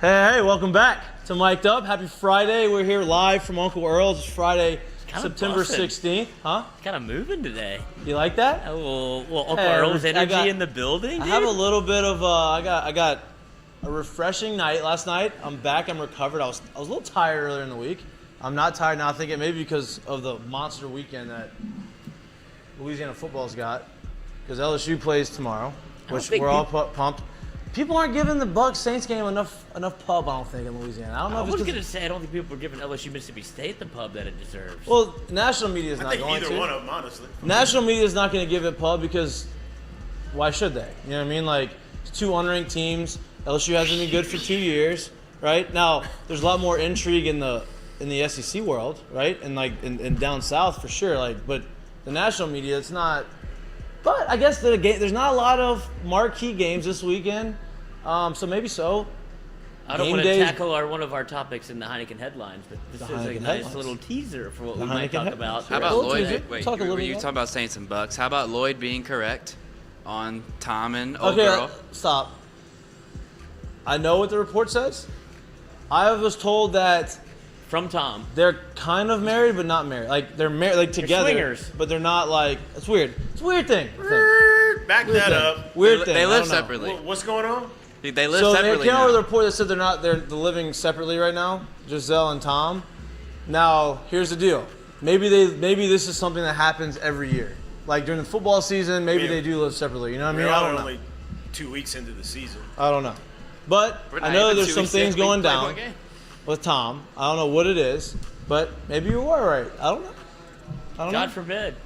Hey, welcome back to Mik'd Up. Happy Friday. We're here live from Uncle Earls. It's Friday, September 16th. Huh? Kind of moving today. You like that? A little Uncle Earls energy in the building, dude. I have a little bit of, I got a refreshing night last night. I'm back. I'm recovered. I was a little tired earlier in the week. I'm not tired now. I think it maybe because of the monster weekend that Louisiana football's got. Because LSU plays tomorrow, which we're all pumped. People aren't giving the Bucs Saints game enough pub, I don't think, in Louisiana. I don't know. I was gonna say I don't think people are giving LSU Mississippi State the pub that it deserves. Well, national media is not going to. Either one of them, honestly. National media is not going to give it pub because why should they? You know what I mean? Like, it's two unranked teams. LSU hasn't been good for 2 years, right? Now, there's a lot more intrigue in the SEC world, right? And like in down south for sure. Like, but the national media, it's not. But I guess there's not a lot of marquee games this weekend, so maybe so. I don't want to tackle one of our topics in the Heineken headlines, but this is a nice little teaser for what we might talk about. How about Lloyd? Wait, you talking about Saints and Bucks. How about Lloyd being correct on Tom and old girl? Okay, stop. I know what the report says. I was told that from Tom, they're kind of married, but not married. Like they're married, like together, swingers, but they're not like. It's weird. It's a weird thing. Back weird that thing. up. Weird thing. They live separately. What's going on? They live so separately. So they came out with a report that said they're living separately right now. Giselle and Tom. Now here's the deal. Maybe this is something that happens every year. Like during the football season, maybe they do live separately. You know what I mean? I don't know. Only 2 weeks into the season. I don't know. But I know there's some things going down with Tom. I don't know what it is, but maybe you were right. I don't know. God forbid.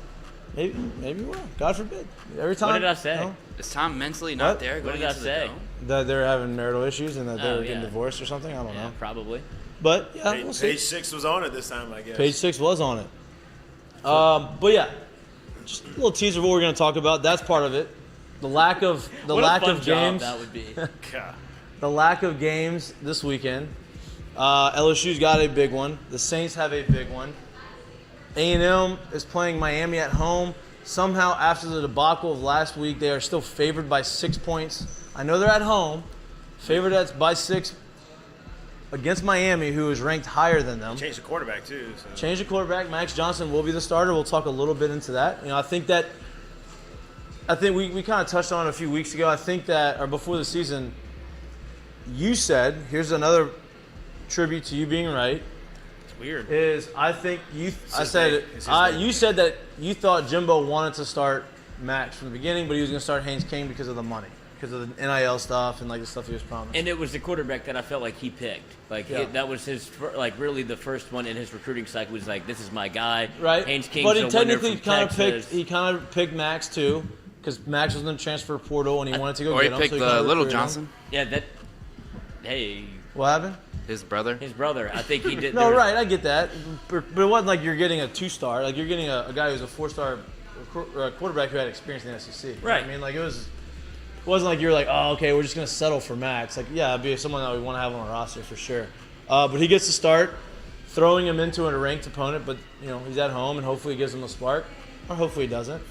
Maybe you were. God forbid. Every time. What did I say? You know, is Tom mentally not there? What did I say? That they're having marital issues and that they're getting divorced or something. I don't know. Probably. But yeah, we'll see. Page 6 was on it this time, I guess. Page 6 was on it. But yeah, just a little teaser of what we're going to talk about. That's part of it. The lack of games. That would be. The lack of games this weekend. LSU's got a big one. The Saints have a big one. A&M is playing Miami at home. Somehow, after the debacle of last week, they are still favored by 6 points. I know they're at home, favored by 6 against Miami, who is ranked higher than them. Changed the quarterback too. So. Changed the quarterback. Max Johnson will be the starter. We'll talk a little bit into that. You know, I think we kind of touched on it a few weeks ago. I think that, or before the season, you said, here's another tribute to you being right. It's weird. You said that you thought Jimbo wanted to start Max from the beginning, but he was going to start Haynes King because of the money, because of the NIL stuff and like the stuff he was promised. And it was the quarterback that I felt like he picked. That was his really the first one in his recruiting cycle. Was like, this is my guy. Right. Haynes King. But he technically kind of picked Max too, because Max was in the transfer portal and he wanted to go get him. Or he picked Little Johnson. Yeah. Hey. What happened? His brother. I think he did. No, right. I get that. But it wasn't like you're getting a 2-star. Like you're getting a guy who's a 4-star quarterback who had experience in the SEC. Right. You know what I mean, like it wasn't like you're like, oh, okay, we're just gonna settle for Max. Like, yeah, it'd be someone that we want to have on our roster for sure. But he gets to start, throwing him into a ranked opponent. But you know, he's at home, and hopefully, he gives him a spark, or hopefully, he doesn't.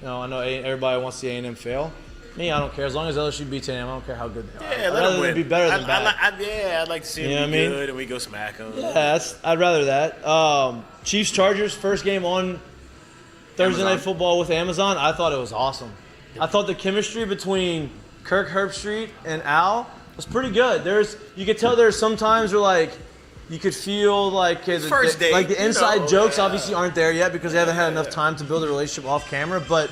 You know, I know everybody wants to see A&M fail. Me, I don't care. As long as LSU beats A&M, I don't care how good they are. Yeah, let them win. Be better than bad. I'd like to see them be good and we go smack them. Yeah, I'd rather that. Chiefs Chargers first game on Thursday Night Football with Amazon. I thought it was awesome. I thought the chemistry between Kirk Herbstreit and Al was pretty good. You could tell there's some times where like you could feel like the inside jokes obviously aren't there yet because they haven't had enough time to build a relationship off camera. But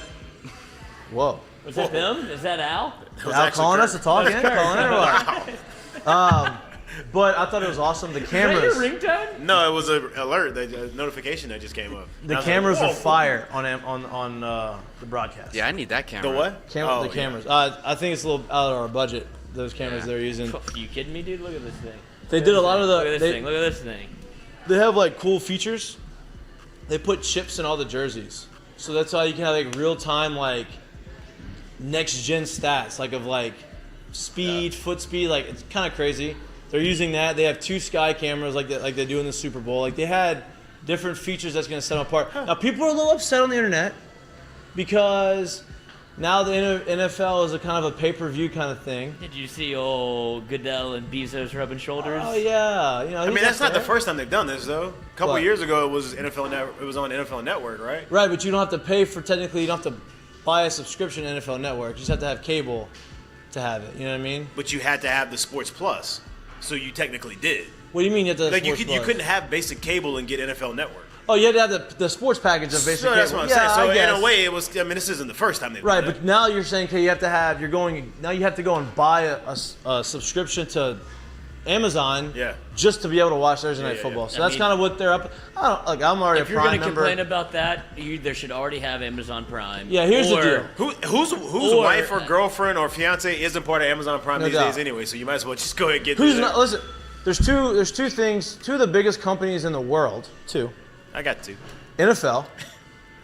whoa. Was that them? Is that Al? Al calling us to talk in? Calling it or what? But I thought it was awesome. The cameras. Is that your ringtone? No, it was an alert, a notification that just came up. The cameras are fire on the broadcast. Yeah, I need that camera. The what? The cameras. I think it's a little out of our budget, those cameras they're using. Are you kidding me, dude? Look at this thing. They did a lot of the... Look at this thing. Look at this thing. They have, like, cool features. They put chips in all the jerseys. So that's how you can have, like, real-time, like, next-gen stats, like, of, like, speed, foot speed. Like, it's kind of crazy. They're using that. They have 2 sky cameras like they do in the Super Bowl. Like, they had different features that's going to set them apart. Now, people are a little upset on the internet because Now the NFL is a kind of a pay-per-view kind of thing. Did you see old Goodell and Bezos rubbing shoulders? Oh yeah, you know. I mean, that's not the first time they've done this though. A couple What? of years ago, it was It was on NFL Network, right? Right, but you don't have to pay for. Technically, you don't have to buy a subscription to NFL Network. You just have to have cable to have it. You know what I mean? But you had to have the Sports Plus, so you technically did. What do you mean you have to have Like you Sports Plus? couldn't have basic cable and get NFL Network. Oh, you had to have the sports package of basic So that's cable. what I'm saying. So I guess. in a way, it was. I mean, this isn't the first time they've Right, done but now you're saying, okay, you have to have. Now you have to go and buy a subscription to Amazon. Yeah. Just to be able to watch Thursday Night yeah. Football. So I that's mean, kind of what they're up. I don't like. I'm already If a you're Prime going to member. complain about that, there should already have Amazon Prime. Yeah, here's the deal. Whose wife or girlfriend or fiance isn't part of Amazon Prime these days anyway? So you might as well just go ahead and get. Who's not? Listen, there's two things. Two of the biggest companies in the world. I got two. NFL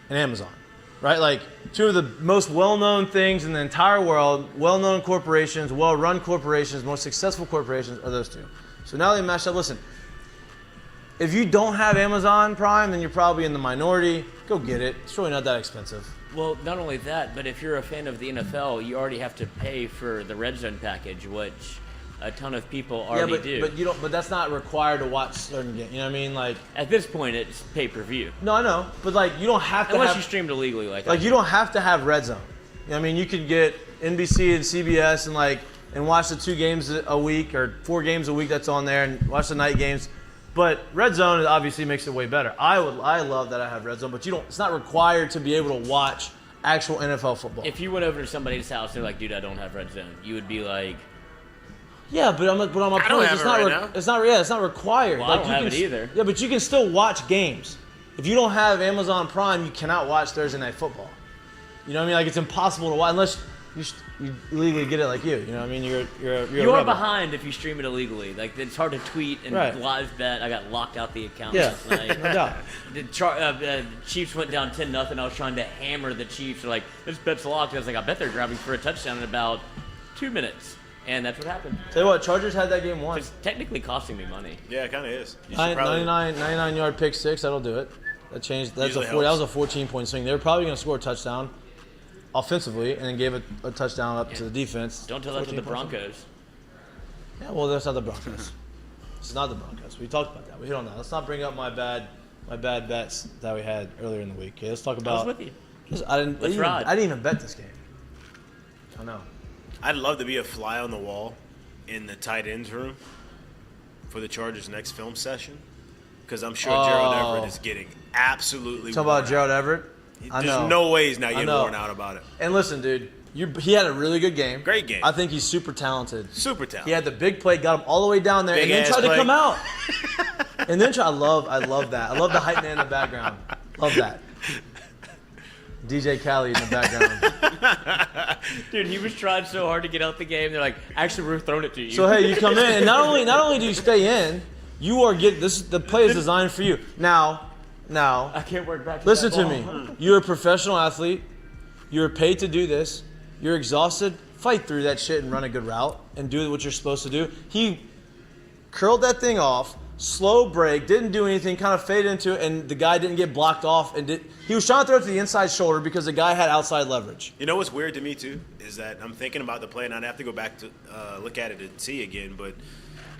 and Amazon, right? Like two of the most well-known things in the entire world, well-known corporations, well-run corporations, most successful corporations are those two. So now they match up. Listen, if you don't have Amazon Prime, then you're probably in the minority. Go get it. It's really not that expensive. Well, not only that, but if you're a fan of the NFL, you already have to pay for the Red Zone package, which a ton of people already do. But you don't. But that's not required to watch certain games. You know what I mean? Like at this point, it's pay-per-view. no, I know. But like you don't have to. Unless you streamed illegally, like you don't have to have Red Zone. You know what I mean? You could get NBC and CBS and watch the 2 games a week or 4 games a week that's on there and watch the night games. But Red Zone obviously makes it way better. I love that I have Red Zone, but it's not required to be able to watch actual NFL football. If you went over to somebody's house and they're like, dude, I don't have Red Zone, you would be like, yeah, but on my point, don't have it's it not. right now. It's not required. Well, I don't have it either. Yeah, but you can still watch games. If you don't have Amazon Prime, you cannot watch Thursday Night Football. You know what I mean? Like it's impossible to watch unless you legally get it like you. You know what I mean? You're behind if you stream it illegally. Like it's hard to tweet and Right. live bet. I got locked out the account Yeah, last night. no doubt. The Chiefs went down 10-0. I was trying to hammer the Chiefs. They're like, this bet's locked. I was like, I bet they're grabbing for a touchdown in about 2 minutes. And that's what happened. Tell you what, Chargers had that game won. It's technically costing me money. Yeah, it kind of is. You should probably- 99 yard pick six. That'll do it. That changed. That was a 14-point swing. They were probably going to score a touchdown offensively, and then gave a touchdown up to the defense. Don't tell that to the Broncos. Yeah, well, that's not the Broncos. It's not the Broncos. We talked about that. We hit on that. Let's not bring up my bad bets that we had earlier in the week. Okay, let's talk about. I was with you. I didn't even bet this game. I know. I'd love to be a fly on the wall in the tight ends room for the Chargers' next film session, because I'm sure Gerald Everett is getting absolutely. Talk about Gerald Everett. There's no way he's not getting worn out about it. And listen, dude, he had a really good game. Great game. I think he's super talented. Super talented. He had the big play, got him all the way down there, Big and then tried play. to come out. And then I love that. I love the hype man in the background. Love that. DJ Khaled in the background. Dude, he was trying so hard to get out the game. They're like, actually, we're throwing it to you. So hey, you come in, and not only do you stay in, you are the play is designed for you. Now, I can't work back. listen to me. You're a professional athlete. You're paid to do this. You're exhausted. Fight through that shit and run a good route and do what you're supposed to do. He curled that thing off, slow break, didn't do anything, kind of faded into it, and the guy didn't get blocked off. He was trying to throw it to the inside shoulder because the guy had outside leverage. You know what's weird to me too is that I'm thinking about the play, and I'd have to go back to look at it and see again. But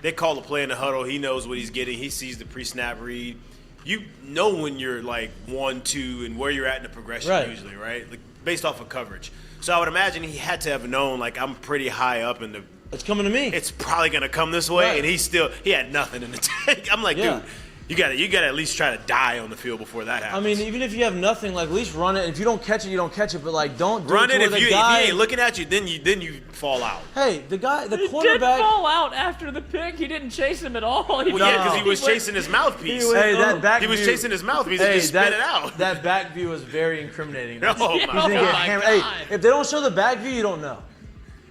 they call the play in the huddle. He knows what he's getting. He sees the pre-snap read. You know when you're like 1-2 and where you're at in the progression usually, right? Like based off of coverage. So I would imagine he had to have known, like, I'm pretty high up in the. It's coming to me. It's probably gonna come this way, and he had nothing in the tank. I'm like, dude, you gotta at least try to die on the field before that happens. I mean, even if you have nothing, like at least run it. If you don't catch it, you don't catch it. But like, don't run it. If he he ain't looking at you, then you fall out. Hey, the He quarterback. did fall out after the pick. He didn't chase him at all. Well, yeah, because he was chasing his mouthpiece. That back he was view, chasing his mouthpiece and just spit it out. That back view was very incriminating. Oh, He's my gonna get God. hammered. Hey, if they don't show the back view, you don't know.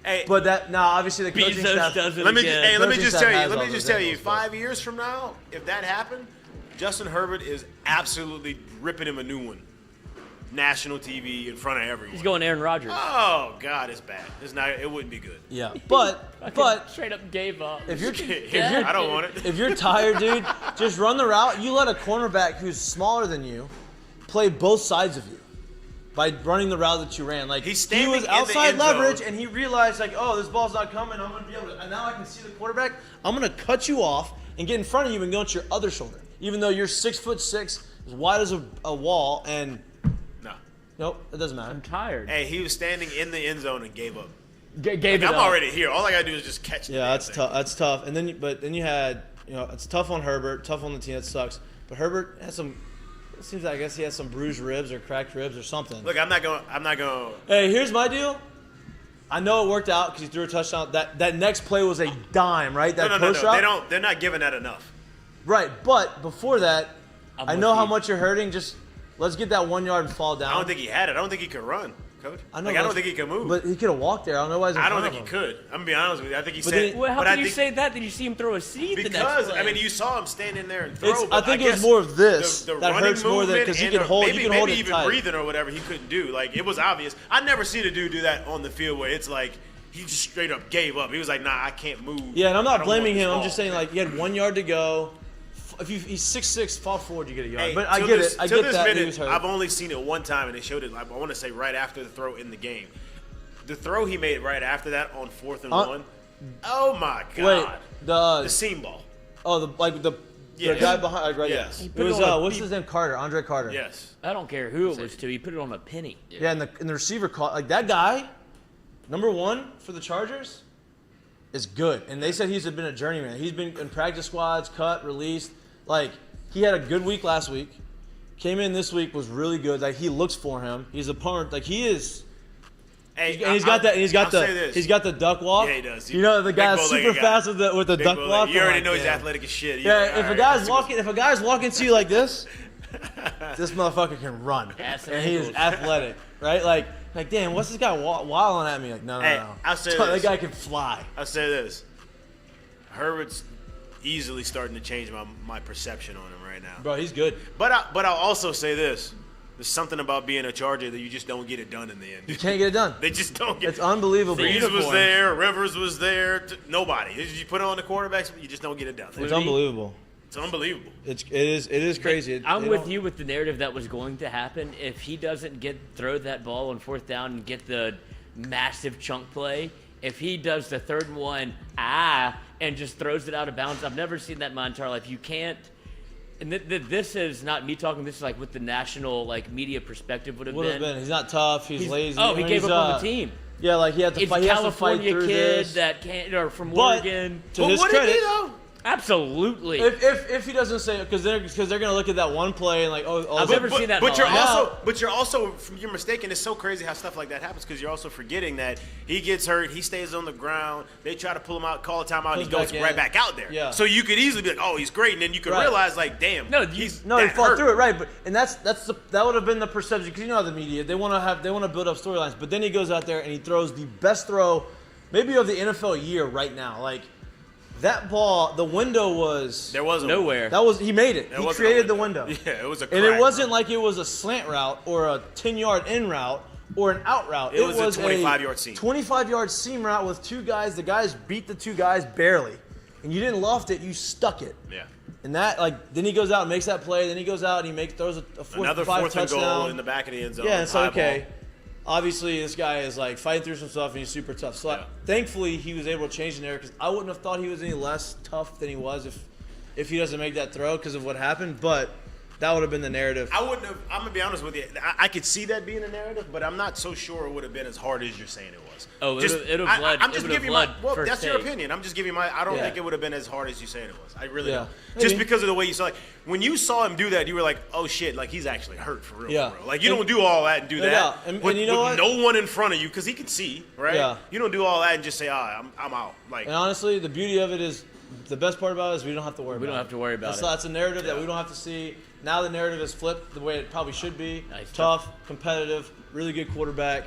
Hey, But that now, obviously, the coaching Bezos staff. does it let me again. just tell you. Let 5 years from now, if that happened, Justin Herbert is absolutely ripping him a new one. National TV in front of everyone. He's going Aaron Rodgers. Oh God, it's bad. It wouldn't be good. Yeah, but Straight up gave up. if you're I don't want it. if you're tired, dude, just run the route. You let a cornerback who's smaller than you play both sides of you. by running the route that you ran. Like, He's he standing was in the outside end zone. leverage, and he realized, like, oh, this ball's not coming. I'm going to be able to – and now I can see the quarterback. I'm going to cut you off and get in front of you and go to your other shoulder, even though you're 6'6", as wide as a wall, and nope, it doesn't matter. I'm tired. Hey, he was standing in the end zone and gave up. Gave it I'm up. already here. All I got to do is just catch the Yeah, damn that's thing. tough. That's tough. And then you had it's tough on Herbert, tough on the team. That sucks. But Herbert has some. It seems like I guess he has some bruised ribs or cracked ribs or something. Look, I'm not going. Hey, here's my deal. I know it worked out because he threw a touchdown. That next play was a dime, right? That No. post route. They're not giving that enough. Right, but before that, I'm I with know how you. much you're hurting. Just let's get that 1 yard and fall down. I don't think he had it. I don't think he could run, Coach. I know. I don't think he could move. But he could have walked there. I don't know why he's in I don't front think he of him. could. I'm gonna be honest with you. I think he But said. then- Well, how but can I you think, say that? Did you see him throw a seed the next Because play? I mean, you saw him standing there and throw. It's, but I think it guess was more of this the that running hurts more than because he movement can hold. maybe, You can hold maybe it even tight. breathing or whatever he couldn't do. Like it was obvious. I never seen a dude do that on the field where it's like he just straight up gave up. He was like, "Nah, I can't move." Yeah, and I'm I not don't blaming want this him. I'm ball. just saying, like, he had 1 yard to go. If he's 6'6", fall forward, you get a yard. Hey, but I till get this- it. I till get this that minute, he was hurt. I've only seen it one time, and they showed it. I want to say right after the throw in the game. The throw he made right after that on 4th and 1. Oh my Wait, God! the The seam ball. the Yes. guy behind, like, right? Yes. Yeah. He It put it was on a what's beep. his name? Carter, Andre Carter. Yes. I don't care who it was to. He put it on a penny. Yeah, and the receiver caught like that guy. Number 1 for the Chargers is good, and they said he's been a journeyman. He's been in practice squads, cut, released. Like he had a good week last week. Came in this week, was really good. Like he looks for him. He's a punter. Like he is. Hey, And he's got that. And I'll he's got the duck walk. Yeah, he does. You know the Big guy's bow-legged super guy. fast with the Big duck bow walk. leg. You already I'm know like, he's damn. athletic as shit. You're Yeah, like, if all a right, guy's let's see what's- walking, if a guy's walking to you like this, this motherfucker can run, Ass and and he is ankles. athletic, right? Like, damn, what's this guy wilding at me? Like, no, Hey, no. I'll say That this. guy can fly. I'll say this. Herbert's easily starting to change my perception on him right now. Bro, he's good. But I'll also say this. There's something about being a Charger that you just don't get it done in the end. You can't get it done. They just don't get It's unbelievable. Breeze was uniform. there. Rivers was there. Nobody. You put it on the quarterbacks, you just don't get it done. It's unbelievable. It's unbelievable. It is crazy. I'm with you with the narrative that was going to happen. If he doesn't throw that ball on 4th down and get the massive chunk play, if he does the 3rd and 1, and just throws it out of bounds, I've never seen that in my entire life. You can't. And this is not me talking. This is like what the national media perspective would have been. He's not tough. He's lazy. Oh, he I mean, gave he's, up on the team. Yeah, like he had to It's fight. a He has to fight California through kid this. that can't, or from But Oregon. to But his what did credit, he though? Absolutely. if he doesn't say because they're gonna look at that one play and like I've never seen that in But my you're life. also you're mistaken. It's so crazy how stuff like that happens because you're also forgetting that he gets hurt, he stays on the ground. They try to pull him out, call a timeout, and he Comes goes back right in. back out there. Yeah. So you could easily be like, oh, he's great, and then you could Right. realize like, damn, No, he's he that fought hurt. through it, right? But that would have been the perception because you know how the media they want to build up storylines, but then he goes out there and he throws the best throw, maybe of the NFL year right now. Like that ball, the window was There wasn't Nowhere. he made it. There He wasn't a created the window. Yeah, it was a. And it crack, wasn't bro. like it was a slant route or a 10-yard in route or an out route. It was a 25-yard seam. 25-yard seam route with two guys. The guys beat the two guys barely. And you didn't loft it, you stuck it. Yeah. And that, then he goes out and makes that play. Then he goes out and he throws a Another 4th fourth and touchdown. goal in the back of the end zone. Yeah, it's high like, okay. ball. Obviously, this guy is fighting through some stuff and he's super tough. So Yeah. thankfully, he was able to change the narrative because I wouldn't have thought he was any less tough than he was if he doesn't make that throw because of what happened. But that would have been the narrative. I wouldn't have. I'm gonna be honest with you. I could see that being a narrative, but I'm not so sure it would have been as hard as you're saying it was. Oh, Just- it would have bled. I'm it just would have giving my. bled Well, first that's your take. opinion. I'm just giving my. I don't Yeah. think it would have been as hard as you saying it was. I really Yeah. don't. Maybe. Just because of the way you saw it. When you saw him do that, you were like, "Oh shit!" Like he's actually hurt for real. Yeah. For real. Like you And- don't do all that and do No that. doubt. And with, you know with what? no one in front of you because he can see, right? Yeah. You don't do all that and just say, I'm out." Like And honestly, the beauty of it is, the best part about it is we don't have to worry about it. We don't have to worry about it. That's a narrative that we don't have to see. Now the narrative is flipped the way it probably should be. Nice. Tough, competitive, really good quarterback.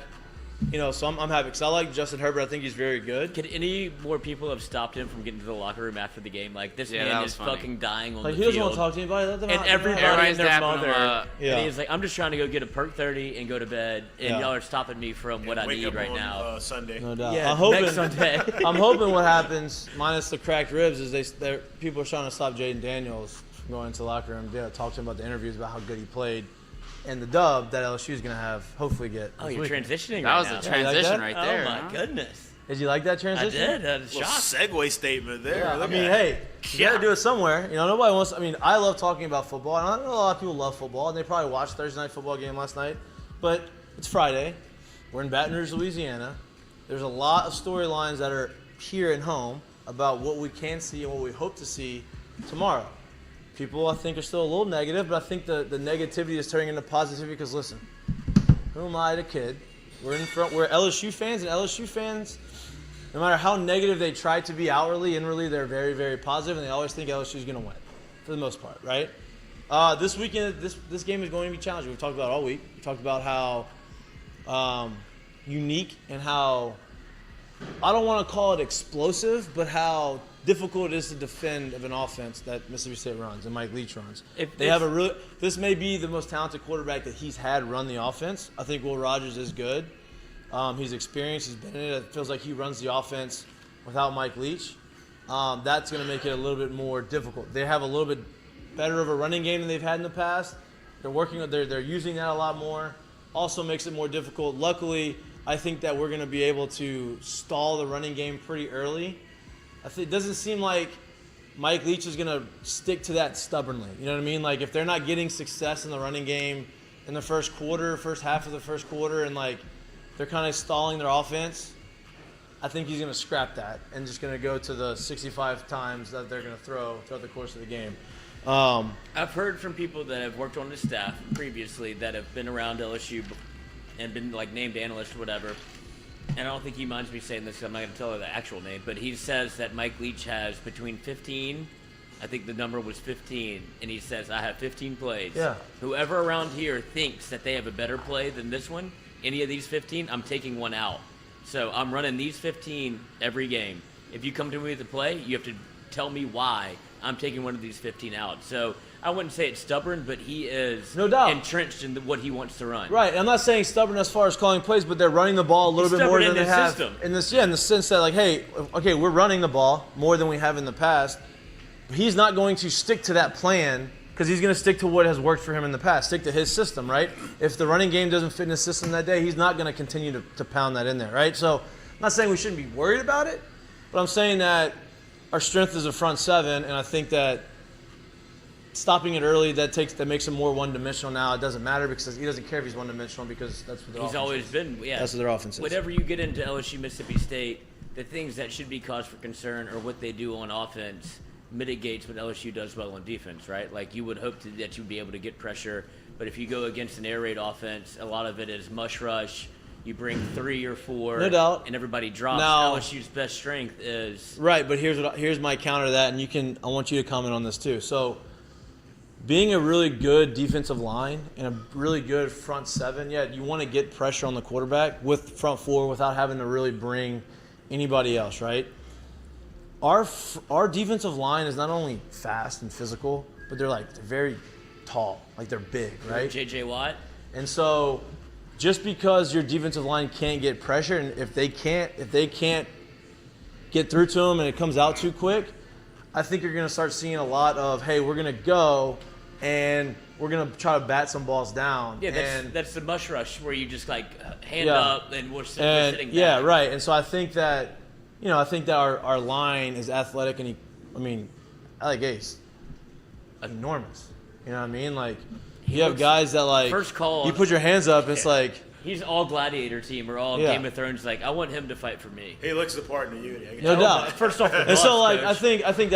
So I'm happy because I like Justin Herbert. I think he's very good. Could any more people have stopped him from getting to the locker room after the game? Like, this Yeah, that man was is funny. fucking dying on Like the he doesn't field. want to talk to anybody. Let them And out. everybody Everybody's and their dapping him mother. up. Yeah. And he's like, I'm just trying to go get a perk 30 and go to bed, and Yeah. y'all are stopping me from what I wake need up right on, now. Sunday. No doubt. Yeah, I'm hoping. next Sunday. I'm hoping what happens, minus the cracked ribs, is people are trying to stop Jaden Daniels from going into the locker room. Yeah, talk to him about the interviews about how good he played, and the dub that LSU is going to have, hopefully get. Oh, you're transitioning That right was now. a transition right there. Oh, my huh? goodness. Did you like that I transition? did. I was Little shocked. segue statement there. Yeah, I Look mean, at hey, you got to do it somewhere. You know, nobody wants. I mean, I love talking about football, and I know a lot of people love football, and they probably watched Thursday night football game last night. But it's Friday. We're in Baton Rouge, Louisiana. There's a lot of storylines that are here at home about what we can see and what we hope to see tomorrow. People, I think, are still a little negative, but I think the negativity is turning into positivity because, listen, who am I to kid? We're in front. We're LSU fans, and LSU fans, no matter how negative they try to be outwardly, inwardly, they're very, very positive, and they always think LSU is going to win, for the most part, right? This weekend, this game is going to be challenging. We've talked about it all week. We talked about how unique and how, I don't want to call it explosive, but how difficult it is to defend of an offense that Mississippi State runs and Mike Leach runs. This may be the most talented quarterback that he's had run the offense. I think Will Rogers is good. He's experienced. He's been in it. It feels like he runs the offense without Mike Leach. That's going to make it a little bit more difficult. They have a little bit better of a running game than they've had in the past. They're using that a lot more. Also makes it more difficult. Luckily, I think that we're going to be able to stall the running game pretty early. It doesn't seem like Mike Leach is going to stick to that stubbornly. You know what I mean? Like, if they're not getting success in the running game in the first half of the first quarter, and, like, they're kind of stalling their offense, I think he's going to scrap that and just going to go to the 65 times that they're going to throw throughout the course of the game. I've heard from people that have worked on the staff previously that have been around LSU and been, like, named analysts or whatever. And I don't think he minds me saying this because I'm not going to tell her the actual name, but he says that Mike Leach has between 15, I think the number was 15, and he says, I have 15 plays. Yeah. Whoever around here thinks that they have a better play than this one, any of these 15, I'm taking one out. So I'm running these 15 every game. If you come to me with a play, you have to tell me why I'm taking one of these 15 out. So I wouldn't say it's stubborn, but he is no doubt entrenched in what he wants to run. Right. I'm not saying stubborn as far as calling plays, but they're running the ball a little bit more than they have system. in the sense that, like, hey, okay, we're running the ball more than we have in the past. He's not going to stick to that plan because he's going to stick to what has worked for him in the past, stick to his system, right? If the running game doesn't fit in his system that day, he's not going to continue to pound that in there, right? So I'm not saying we shouldn't be worried about it, but I'm saying that our strength is a front seven, and I think that stopping it early, that makes him more one-dimensional now. It doesn't matter because he doesn't care if he's one-dimensional because that's what their offense is. He's always been, yeah. That's what their offense is. Whenever you get into LSU, Mississippi State, the things that should be cause for concern or what they do on offense mitigates what LSU does well on defense, right? Like, you would hope that you'd be able to get pressure, but if you go against an air raid offense, a lot of it is mush rush. You bring 3 or 4, no doubt, and everybody drops. now, LSU's best strength is right. But here's my counter to that, and I want you to comment on this too. So, being a really good defensive line and a really good front seven, yeah, you want to get pressure on the quarterback with front four without having to really bring anybody else, right? Our defensive line is not only fast and physical, but they're very tall, like they're big, right? J.J. Watt. And so, just because your defensive line can't get pressure, and if they can't get through to them and it comes out too quick, I think you're going to start seeing a lot of, hey, we're going to go and we're going to try to bat some balls down. Yeah, that's the mush rush where you just hand up and we're sitting back. Yeah, right. And so I think that, our line is athletic, and Alec Ace, enormous. You know what I mean? Like, you have guys that, first call, you put your hands up, it's like, he's all Gladiator team or all Game of Thrones. Like, I want him to fight for me. He looks the part in the unity. No doubt. First off, and so I think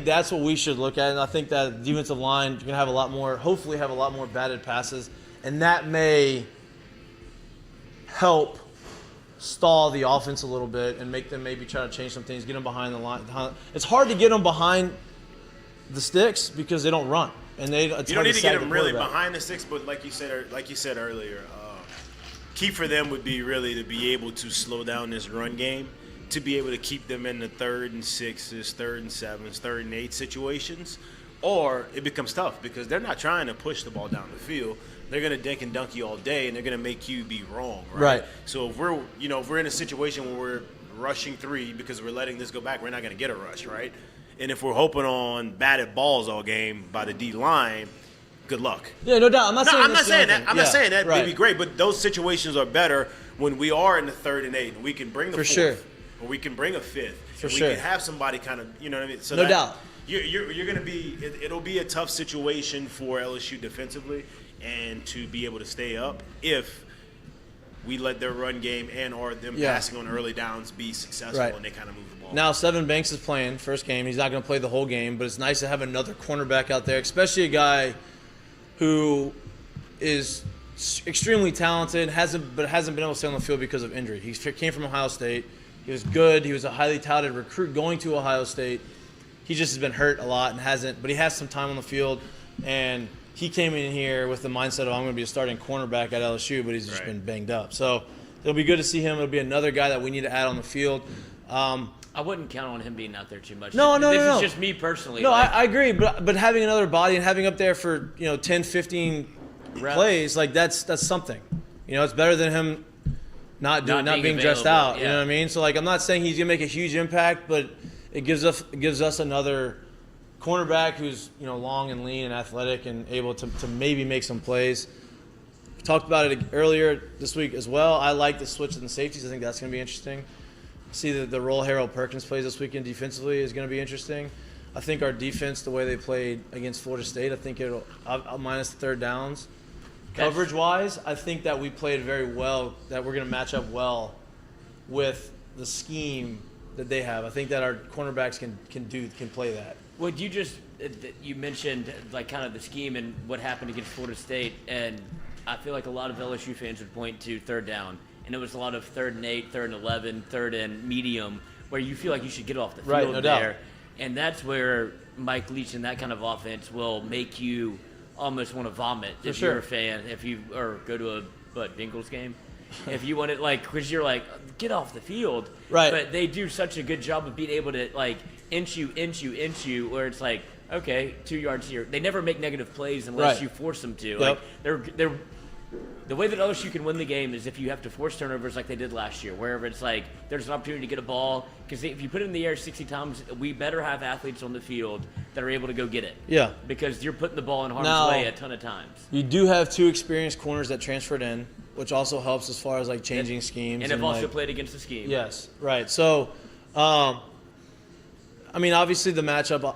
that's what we should look at, and I think that defensive line can have hopefully have a lot more batted passes, and that may help stall the offense a little bit and make them maybe try to change some things, get them behind the line. It's hard to get them behind the sticks because they don't run, and you don't need to get them really behind the sticks, but like you said earlier. Key for them would be really to be able to slow down this run game, to be able to keep them in the 3rd and 6s, 3rd and 7s, 3rd and 8 situations, or it becomes tough because they're not trying to push the ball down the field. They're going to dink and dunk you all day, and they're going to make you be wrong, right? So if we're in a situation where we're rushing 3 because we're letting this go back, we're not going to get a rush, right? And if we're hoping on batted balls all game by the D line, good luck. Yeah, no doubt. I'm not saying that. I'm not saying that right. would be great, but those situations are better when we are in the 3rd and 8, and we can bring the 4th, or we can bring a 5th, and we can have somebody kind of, you know what I mean? So no doubt. You're going to be – it'll be a tough situation for LSU defensively and to be able to stay up if we let their run game and or them passing on early downs be successful and they kind of move the ball. Now, Seven Banks is playing first game. He's not going to play the whole game, but it's nice to have another cornerback out there, especially a guy who is extremely talented, but hasn't been able to stay on the field because of injury. He came from Ohio State. He was good. He was a highly touted recruit going to Ohio State. He just has been hurt a lot and hasn't, but he has some time on the field. And he came in here with the mindset of I'm going to be a starting cornerback at LSU, but he's just been banged up. So it'll be good to see him. It'll be another guy that we need to add on the field. I wouldn't count on him being out there too much. No. This is just me personally. No, I agree, but having another body and having up there for 10, 15 reps. plays, like that's something. It's better than him not being dressed out. Yeah. You know what I mean? So like I'm not saying he's gonna make a huge impact, but it gives us another cornerback who's long and lean and athletic and able to maybe make some plays. We talked about it earlier this week as well. I like the switch in the safeties. I think that's going to be interesting. See the role Harold Perkins plays this weekend defensively is going to be interesting. I think our defense, the way they played against Florida State, I think it'll minus the third downs. Coverage-wise, I think that we played very well, that we're going to match up well with the scheme that they have. I think that our cornerbacks can play that. Well, you mentioned like kind of the scheme and what happened against Florida State, and I feel like a lot of LSU fans would point to third down, and it was a lot of 3rd and 8, 3rd and 11, 3rd and medium, where you feel like you should get off the field right, no there, doubt. And that's where Mike Leach and that kind of offense will make you almost want to vomit if you're a fan, or go to a Bengals game. If you want it, because you're like, get off the field. Right. But they do such a good job of being able to, inch you, where it's like, okay, 2 yards here. They never make negative plays unless you force them to. Yep. They're the way that LSU can win the game is if you have to force turnovers like they did last year, wherever it's like there's an opportunity to get a ball. Because if you put it in the air 60 times, we better have athletes on the field that are able to go get it. Yeah. Because you're putting the ball in harm's way a ton of times. You do have 2 experienced corners that transferred in, which also helps as far as changing schemes. And have also played against the scheme. Yes, right. So, obviously the matchup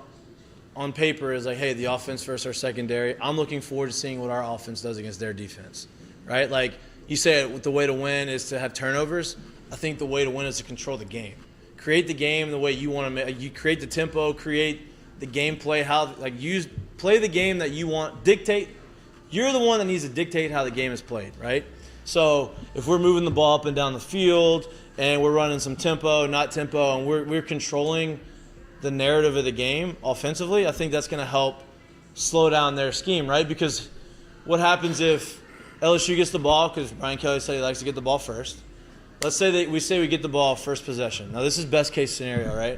on paper is hey, the offense versus our secondary. I'm looking forward to seeing what our offense does against their defense, right? Like you said, the way to win is to have turnovers. I think the way to win is to control the game. Create the game the way you want to. You create the tempo, create the gameplay. Play the game that you want. Dictate. You're the one that needs to dictate how the game is played, right? So if we're moving the ball up and down the field and we're running some tempo, not tempo, and we're controlling the narrative of the game offensively, I think that's going to help slow down their scheme, right? Because what happens if LSU gets the ball, because Brian Kelly said he likes to get the ball first. Let's say we get the ball first possession. Now this is best case scenario, right?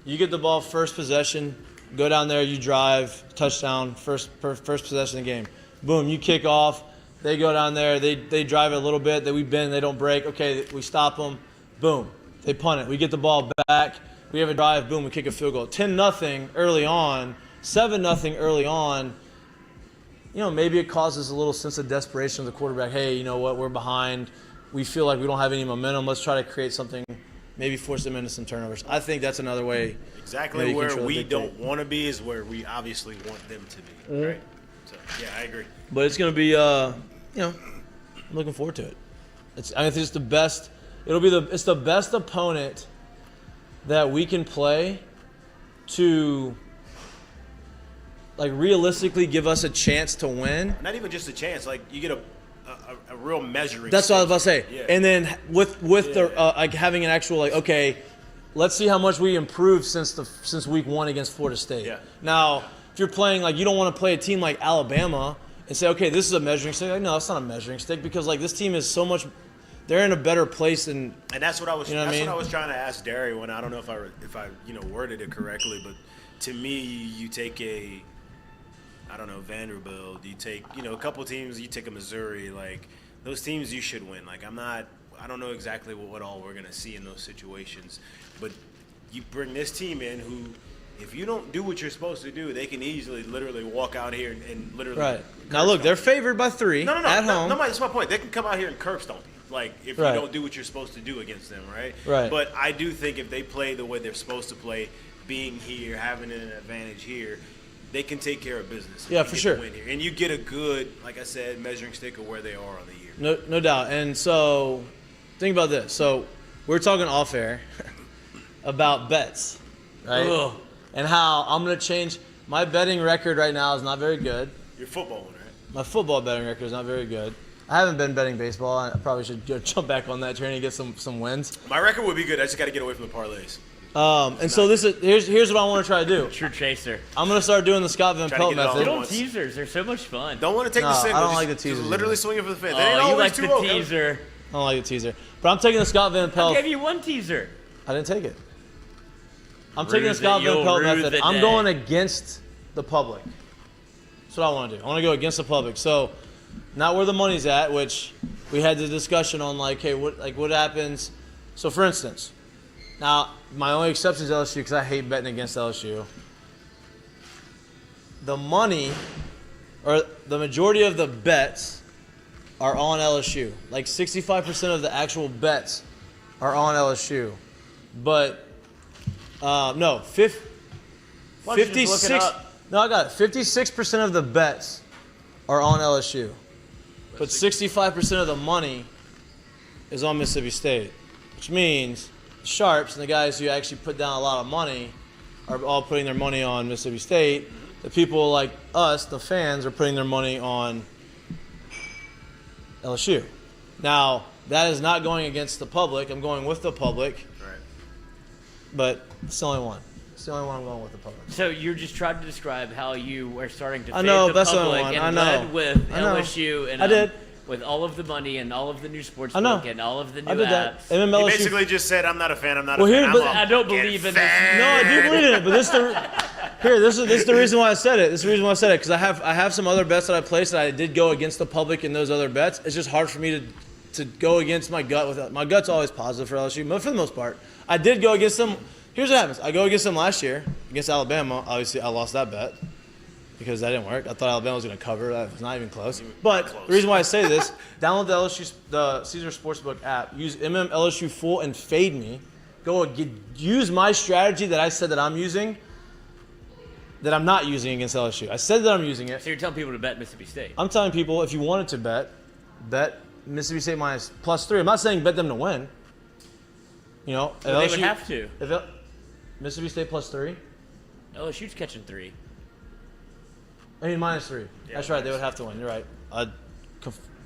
You get the ball first possession, go down there, you drive, touchdown, first possession of the game. Boom, you kick off. They go down there, they drive it a little bit, we bend, they don't break. Okay, we stop them. Boom, they punt it. We get the ball back. We have a drive. Boom, we kick a field goal. 10-0 early on, 7-0 early on. Maybe it causes a little sense of desperation of the quarterback. Hey, you know what? We're behind. We feel like we don't have any momentum. Let's try to create something. Maybe force them into some turnovers. I think that's another way. Exactly where we don't want to be is where we obviously want them to be. Right. So yeah, I agree. But it's going to be, I'm looking forward to it. I think it's the best. It's the best opponent that we can play to realistically give us a chance to win. Not even just a chance. You get a real measuring. That's what I was about to say. Yeah. And then with the having an actual okay, let's see how much we improved since week 1 against Florida State. Yeah. Now, if you're playing you don't want to play a team like Alabama and say, okay, this is a measuring stick. No, it's not a measuring stick because this team is so much. They're in a better place than. And that's what I was. What I was trying to ask Derry when I don't know if I worded it correctly, but to me, you take Vanderbilt. You take a couple teams. You take a Missouri. Those teams, you should win. I don't know exactly what all we're gonna see in those situations, but you bring this team in who If you don't do what you're supposed to do, they can easily, literally walk out here and literally. Right. Now look, they're favored by 3 No, at home. No, that's my point. They can come out here and curb stomp you, like if you don't do what you're supposed to do against them, right? Right. But I do think if they play the way they're supposed to play, being here, having an advantage here, they can take care of business. Yeah, for sure. Win here. And you get a good, like I said, measuring stick of where they are on the year. No doubt. And so, think about this. So, we're talking off air about bets, right? Ugh. And how I'm going to change. My betting record right now is not very good. Your football one, right? My football betting record is not very good. I haven't been betting baseball. I probably should jump back on that train and get some wins. My record would be good. I just got to get away from the parlays. And so here's what I want to try to do. True chaser. I'm going to start doing the Scott Van Pelt method. Get on teasers. They're so much fun. Don't want to take the singles. I don't like the teasers. Just literally swing it for the fence. Oh, you like the teaser. I don't like the teaser. But I'm taking the Scott Van Pelt. I gave you one teaser. I didn't take it. I'm taking the Scott Van Pelt method. I'm going against the public. That's what I want to do. I want to go against the public. So, not where the money's at, which we had the discussion on, like, hey, what happens? So, for instance, now my only exception is LSU because I hate betting against LSU. The money, or the majority of the bets, are on LSU. Like 65% of the actual bets are on LSU, but. No, 56. No, I got it. 56% of the bets are on LSU, but 65% of the money is on Mississippi State, which means the sharps and the guys who actually put down a lot of money are all putting their money on Mississippi State. The people like us, the fans, are putting their money on LSU. Now, that is not going against the public. I'm going with the public. But it's the only one. It's the only one I'm going with the public. So you're just trying to describe how you were starting to fade the public and led with LSU and with all of the money and all of the new sports book and all of the new apps. He basically just said, "I'm not a fan. I'm not a fan." I don't believe in this. No, I do believe in it. But this is the reason why I said it. This is the reason why I said it because I have some other bets that I placed that I did go against the public in those other bets. It's just hard for me to go against my gut. My gut's always positive for LSU, but for the most part, I did go against them. Here's what happens. I go against them last year against Alabama. Obviously, I lost that bet because that didn't work. I thought Alabama was going to cover. That was not even close. But the reason why I say this, download the Caesar Sportsbook app. Use LSU full and fade me. Use my strategy that I said that I'm using that I'm not using against LSU. I said that I'm using it. So you're telling people to bet Mississippi State. I'm telling people if you wanted to bet Mississippi State minus +3. I'm not saying bet them to win. You know, well, they would have to. Mississippi State +3? LSU's catching 3. I mean, -3. Yeah, that's right. They would have to win. You're right. I'd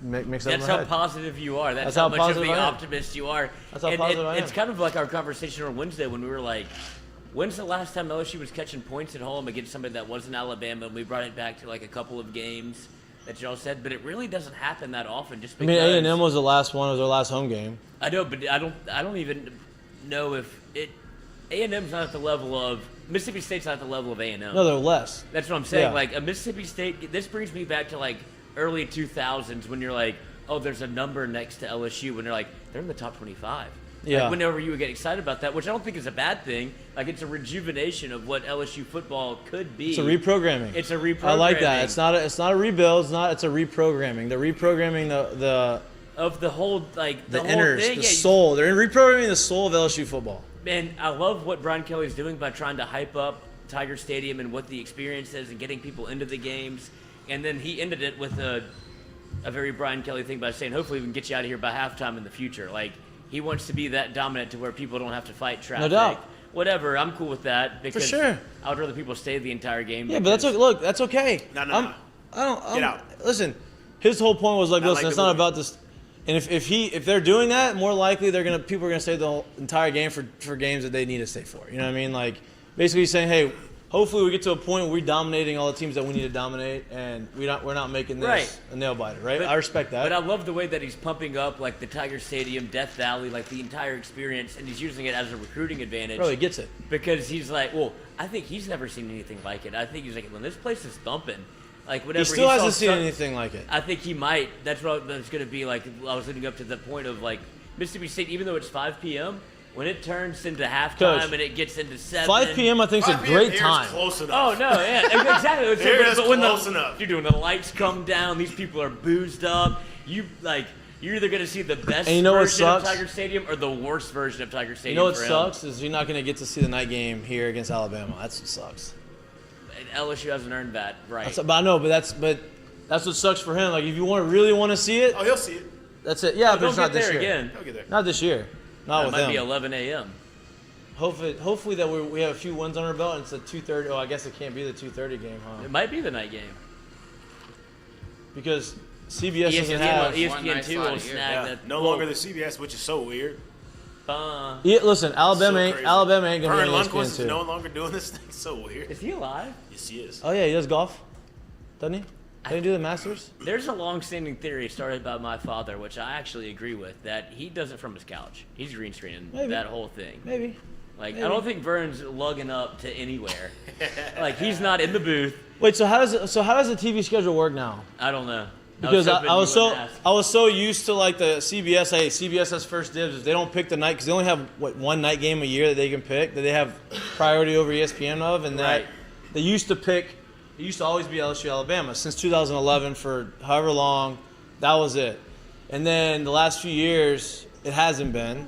mix that. That's how positive you are. That's how much of the optimist you are. That's how positive I am. It's kind of like our conversation on Wednesday when we were like, when's the last time LSU was catching points at home against somebody that wasn't Alabama? And we brought it back to like a couple of games that y'all said, but it really doesn't happen that often. Just because, I mean, A&M was the last one. It was their last home game. I know, but I don't even know if it. A&M's not at the level of Mississippi State's not at the level of A&M. No, they're less. That's what I'm saying. Yeah. Like a Mississippi State. This brings me back to like early 2000s when you're like, oh, there's a number next to LSU when they're like they're in the top 25. Yeah. Like whenever you would get excited about that, which I don't think is a bad thing. Like it's a rejuvenation of what LSU football could be. It's a reprogramming. It's a reprogramming. I like that. It's not a rebuild. It's a reprogramming. They're reprogramming the of the whole like the whole inners, thing. The soul. They're reprogramming the soul of LSU football. And I love what Brian Kelly's doing by trying to hype up Tiger Stadium and what the experience is and getting people into the games. And then he ended it with a very Brian Kelly thing by saying, hopefully we can get you out of here by halftime in the future. Like, he wants to be that dominant to where people don't have to fight traffic. No doubt. Whatever, I'm cool with that. Because for sure. I would rather people stay the entire game. Yeah, but that's okay. No. Get out. Listen, his whole point was like, listen, it's not about this. And if they're doing that, more likely people are gonna stay the whole entire game for games that they need to stay for. You know what I mean? Like basically saying, hey, hopefully we get to a point where we're dominating all the teams that we need to dominate, and we're not making this a nail biter, right? I respect that. But I love the way that he's pumping up like the Tiger Stadium, Death Valley, like the entire experience, and he's using it as a recruiting advantage. Bro, he gets it because he's like, well, I think he's never seen anything like it. I think he's like, when this place is thumping. Like whatever he still hasn't seen anything like it. I think he might. That's what it's going to be like. I was leading up to the point of like Mississippi State, even though it's 5 p.m., when it turns into halftime Coach, and it gets into 7. 5 p.m. I think is a great time. Close enough. Oh, no, yeah, exactly. But when close enough. You're doing the lights come down, these people are boozed up. You're either going to see the best version of Tiger Stadium or the worst version of Tiger Stadium. You know what sucks is you're not going to get to see the night game here against Alabama. That's what sucks. LSU hasn't earned that, right? But I know, but that's what sucks for him. Like, if you really want to see it, he'll see it. That's it. Yeah, but it's not this year. Again. He'll get there. Not this year. Not with him. It might be 11 a.m. Hopefully that we have a few wins on our belt and it's a 2:30. Oh, I guess it can't be the 2:30 game, huh? It might be the night game. Because CBS doesn't have ESPN2 will snag that. No longer the CBS, which is so weird. Listen, Alabama ain't gonna be on ESPN2. Is no longer doing this thing. So weird. Is he alive? Yes, he is. Oh yeah, he does golf, doesn't he? Doesn't he do the Masters? There's a long-standing theory started by my father, which I actually agree with, that he does it from his couch. He's green screening that whole thing. Maybe. I don't think Vern's lugging up to anywhere. He's not in the booth. Wait, so how does the TV schedule work now? I don't know. Because I was so used to like the CBS. Hey, CBS has first dibs. If they don't pick the night, because they only have one night game a year that they can pick, that they have priority over ESPN of, and that they used to pick. It used to always be LSU Alabama since 2011 for however long. That was it, and then the last few years it hasn't been,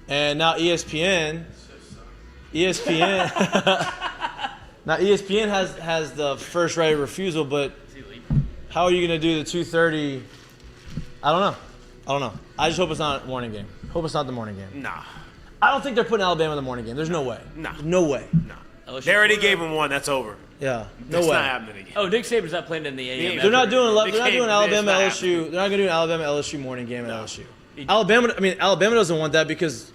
and now ESPN. Now ESPN has the first right of refusal, but. How are you going to do the 2:30? I don't know. I just hope it's not a morning game. Hope it's not the morning game. Nah. I don't think they're putting Alabama in the morning game. There's no way. Nah. No way. Nah. They already gave him one. That's over. Yeah. No way. Not happening again. Oh, Nick Saban's not playing in the AM. They're not doing Alabama LSU. They're not going to do an Alabama LSU morning game at LSU. Alabama doesn't want that because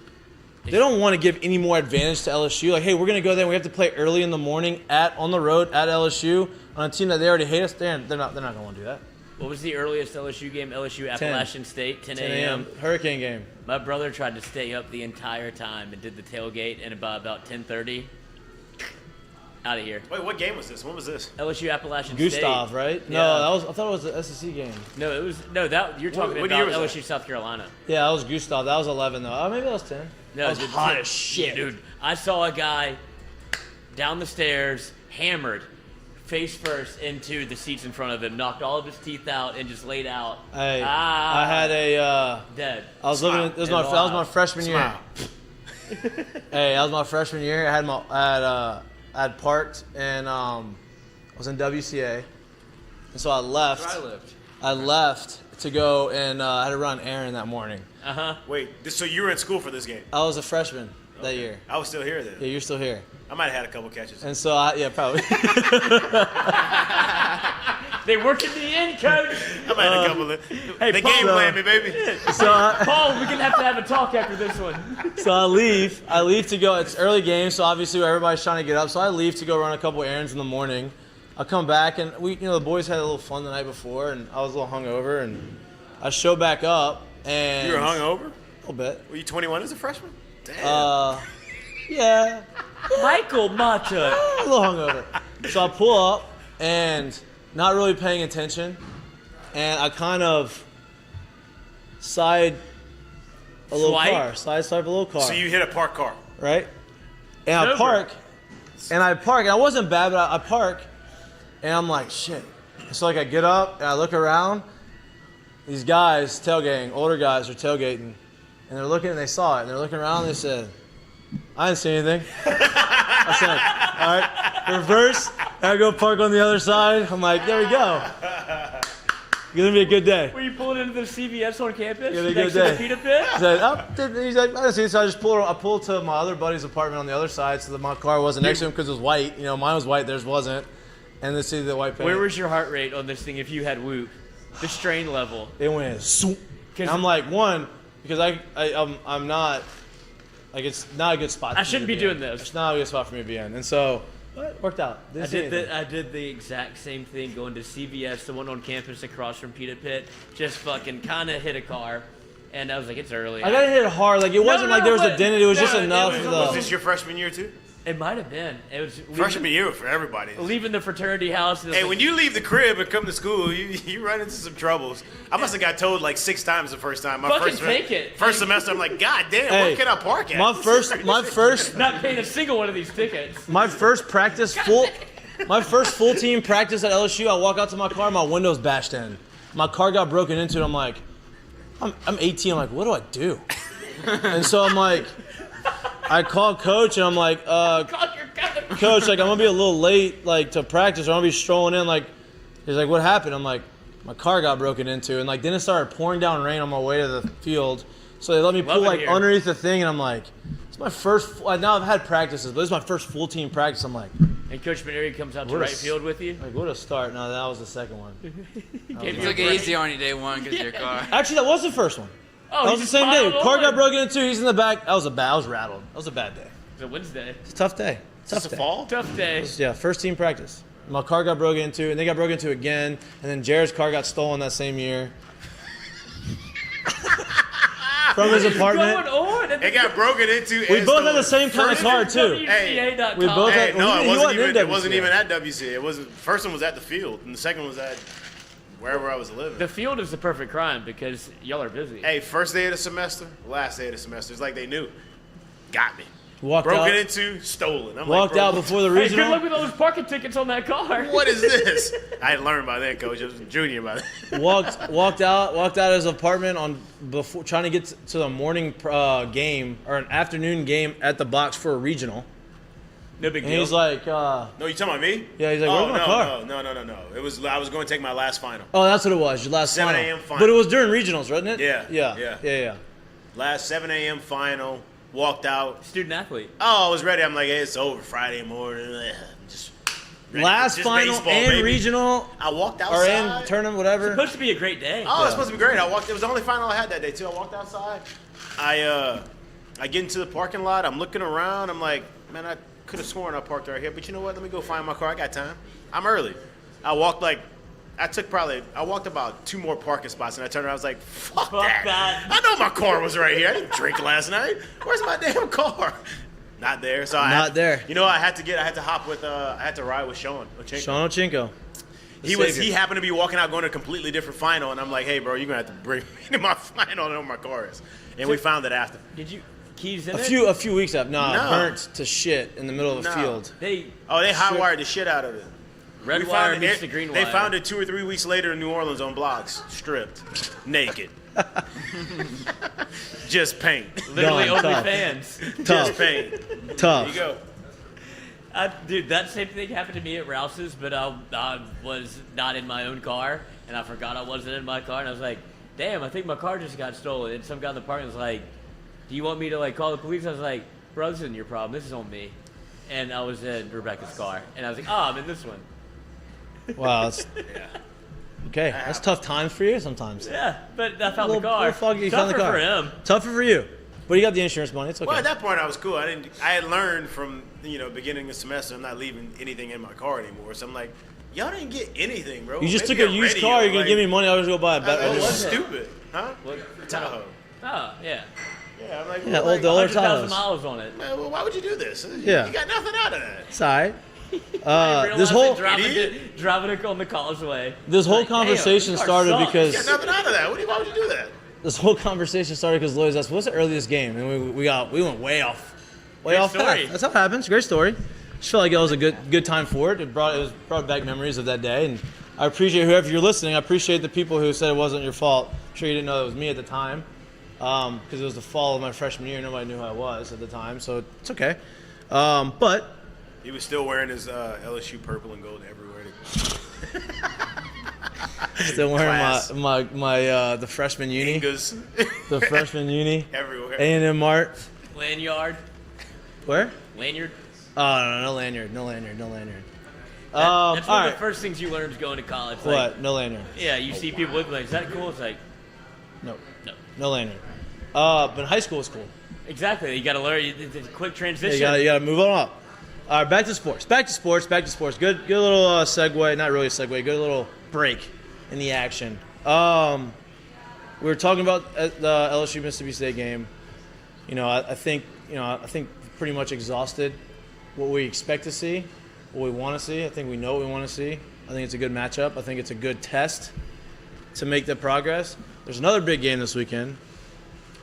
they don't want to give any more advantage to LSU. Like, hey, we're going to go there and we have to play early in the morning on the road at LSU on a team that they already hate us. They're not going to want to do that. What was the earliest LSU game? LSU Appalachian State, 10 a.m. Hurricane game. My brother tried to stay up the entire time and did the tailgate, and about 10:30, out of here. Wait, what game was this? When was this? LSU Appalachian State. Gustav, right? Yeah. No, I thought it was the SEC game. No, it was you're talking what about year was LSU that? South Carolina. Yeah, that was Gustav. That was 11 though. Oh, maybe that was 10. No, that was hot as shit, dude. I saw a guy down the stairs, hammered, face first into the seats in front of him, knocked all of his teeth out, and just laid out. Hey, I had a dead. I was living. That was my freshman year. Hey, that was my freshman year. I had parked and I was in WCA, and so I left. I left to go and I had to run errand that morning. Wait, so you were in school for this game? I was a freshman that year. I was still here then. Yeah, you're still here. I might have had a couple catches. And so probably. They work in the end, coach. I might have a couple of. Hey, they Paul, game plan me, baby. Paul, we're gonna have a talk after this one. So I leave to go. It's early game, so obviously everybody's trying to get up. So I leave to go run a couple errands in the morning. I come back and the boys had a little fun the night before, and I was a little hungover, and I show back up and. You were hungover? A little bit. Were you 21 as a freshman? Damn. Yeah. Mikie Mahtook. A little hungover. So I pull up and not really paying attention, and I kind of side a little car. Swipe a little car. So you hit a parked car. Right? And I park, and I wasn't bad, but I park, and I'm like, shit. So I get up, and I look around. These guys, tailgating, older guys are tailgating, and they're looking, and they saw it, and they're looking around, and they said, I didn't see anything. I said, all right, reverse, and I go park on the other side. I'm like, there we go. It's going to be a good day. Were you pulling into the CVS on campus? It's going to be a next good day. to the pita pit? He's like, I didn't see it. So I pulled to my other buddy's apartment on the other side so that my car wasn't next to him because it was white. Mine was white, theirs wasn't. And they see the white paint. Where was your heart rate on this thing if you had Whoop? The strain level. It went swoop. And I'm like, because I'm not, like, it's not a good spot. I shouldn't be doing this. It's not a good spot for me to be in. And so, it worked out. I did the exact same thing going to CVS, the one on campus across from Pita Pit. Just fucking kind of hit a car. And I was like, it's early. I got to hit it hard. Like, it wasn't like there was a dent. It was just enough. Was this your freshman year too? It might have been. It was Freshman year for everybody. leaving the fraternity house. Hey, when you leave the crib and come to school, you run into some troubles. I must have got told like 6 times the first time. First semester, I'm like, God damn, where can I park at? My first, not paying a single one of these tickets. my first full team practice at LSU. I walk out to my car, my window's bashed in. My car got broken into. And I'm like, I'm 18. I'm like, what do I do? And so I'm like, I call coach and I'm like, coach, like I'm gonna be a little late, like to practice, or I'm gonna be strolling in. Like, he's like, what happened? I'm like, my car got broken into, and like then it started pouring down rain on my way to the field. So they let me pull like underneath the thing, and I'm like, it's my first. Now I've had practices, but this is my first full team practice. I'm like, and Coach Maneri comes out to right field with you. Like, what a start! No, that was the second one. He took it easy on you day one because your car. Actually, that was the first one. Oh, that was the same day. Car got broken into. He's in the back. I was rattled. That was a bad day. It's a Wednesday. It's a tough day. Tough day. Fall? Tough day. Yeah, first team practice. My car got broken into, and they got broken into again, and then Jared's car got stolen that same year. From his apartment. It got broken into. We both had the same kind of car too. Hey, we both had. No, it wasn't even at WCA. It wasn't. First one was at the field, and the second was at wherever I was living. The field is the perfect crime because y'all are busy. Hey, first day of the semester, last day of the semester. It's like they knew. Got me. Broken into, stolen. I'm walked out before the regional. Hey, good luck with all those parking tickets on that car. What is this? I had learned by then, Coach. I was a junior by then. walked out of his apartment before trying to get to the morning game or an afternoon game at the box for a regional. No big deal. And he's like, no, you talking about me? Yeah, he's like, where's my car? No. I was going to take my last final. Oh, that's what it was. Your last 7 final. 7 a.m. final. But it was during regionals, wasn't it? Yeah. Last 7 a.m. final. Walked out. Student athlete. Oh, I was ready. I'm like, hey, it's over Friday morning. Just last final baseball, and baby. Regional. I walked outside. Or in tournament, whatever. It's supposed to be a great day. Oh, it's supposed to be great. It was the only final I had that day too. I walked outside. I get into the parking lot. I'm looking around. I'm like, man, I could have sworn I parked right here, but you know what? Let me go find my car. I got time. I'm early. I walked about 2 more parking spots, and I turned around. I was like, fuck that. I know my car was right here. I didn't drink last night. Where's my damn car? Not there. So I had to ride with Sean Ochinko. Sean Ochinko. He happened to be walking out going to a completely different final, and I'm like, hey, bro, you're going to have to bring me to my final. I know where my car is. And we found it after. Did you keys in a few weeks after. No, burnt to shit in the middle of the field. They hot-wired the shit out of it. Red wire meets the green wire. They found it 2 or 3 weeks later in New Orleans on blocks, stripped, naked. Just paint. Literally only fans. Just paint. Tough. There you go. Dude, that same thing happened to me at Rouse's, but I was not in my own car, and I forgot I wasn't in my car, and I was like, damn, I think my car just got stolen. And some guy in the parking was like, do you want me to call the police? I was like, bro, this isn't your problem. This is on me. And I was in Rebecca's car, and I was like, I'm in this one. Wow. Okay, that's tough times for you sometimes. Yeah, but I found the car. You found the car. For him. Tougher for you. But you got the insurance money. It's okay. Well, at that point, I was cool. I had learned from beginning of the semester. I'm not leaving anything in my car anymore. So I'm like, y'all didn't get anything, bro. You just took a used car. You're gonna give me money. I was gonna go buy a better. That's stupid, huh? Tahoe. Oh yeah. Yeah, I'm like, the older 100,000 miles on it. Man, well, why would you do this? Yeah. You got nothing out of that. It's all right. This whole driving it on the causeway. This whole conversation started because you got nothing out of that. Why would you do that? This whole conversation started because Lloyd asked, "What's the earliest game?" And we went way off path. That's how it happens. Great story. Just felt like it was a good time for it. It brought back memories of that day, and I appreciate whoever you're listening. I appreciate the people who said it wasn't your fault. I'm sure you didn't know it was me at the time, because it was the fall of my freshman year. Nobody knew who I was at the time, so it's okay. But he was still wearing his LSU purple and gold everywhere. Still wearing my the freshman uni. Ingas. The freshman uni. Everywhere. A&M Mart. Lanyard. Where? Lanyard. Oh, no lanyard. That's All one of right. the first things you learn is going to college. What? No lanyard. Yeah, you see people with like, is that cool? It's like, No lanyard. But in high school was cool. Exactly. You got to learn. It's a quick transition. You got to move on up. All right, back to sports. Good little segue. Not really a segue. Good little break in the action. We were talking about the LSU Mississippi State game. I think pretty much exhausted what we expect to see, what we want to see. I think we know what we want to see. I think it's a good matchup. I think it's a good test to make the progress. There's another big game this weekend.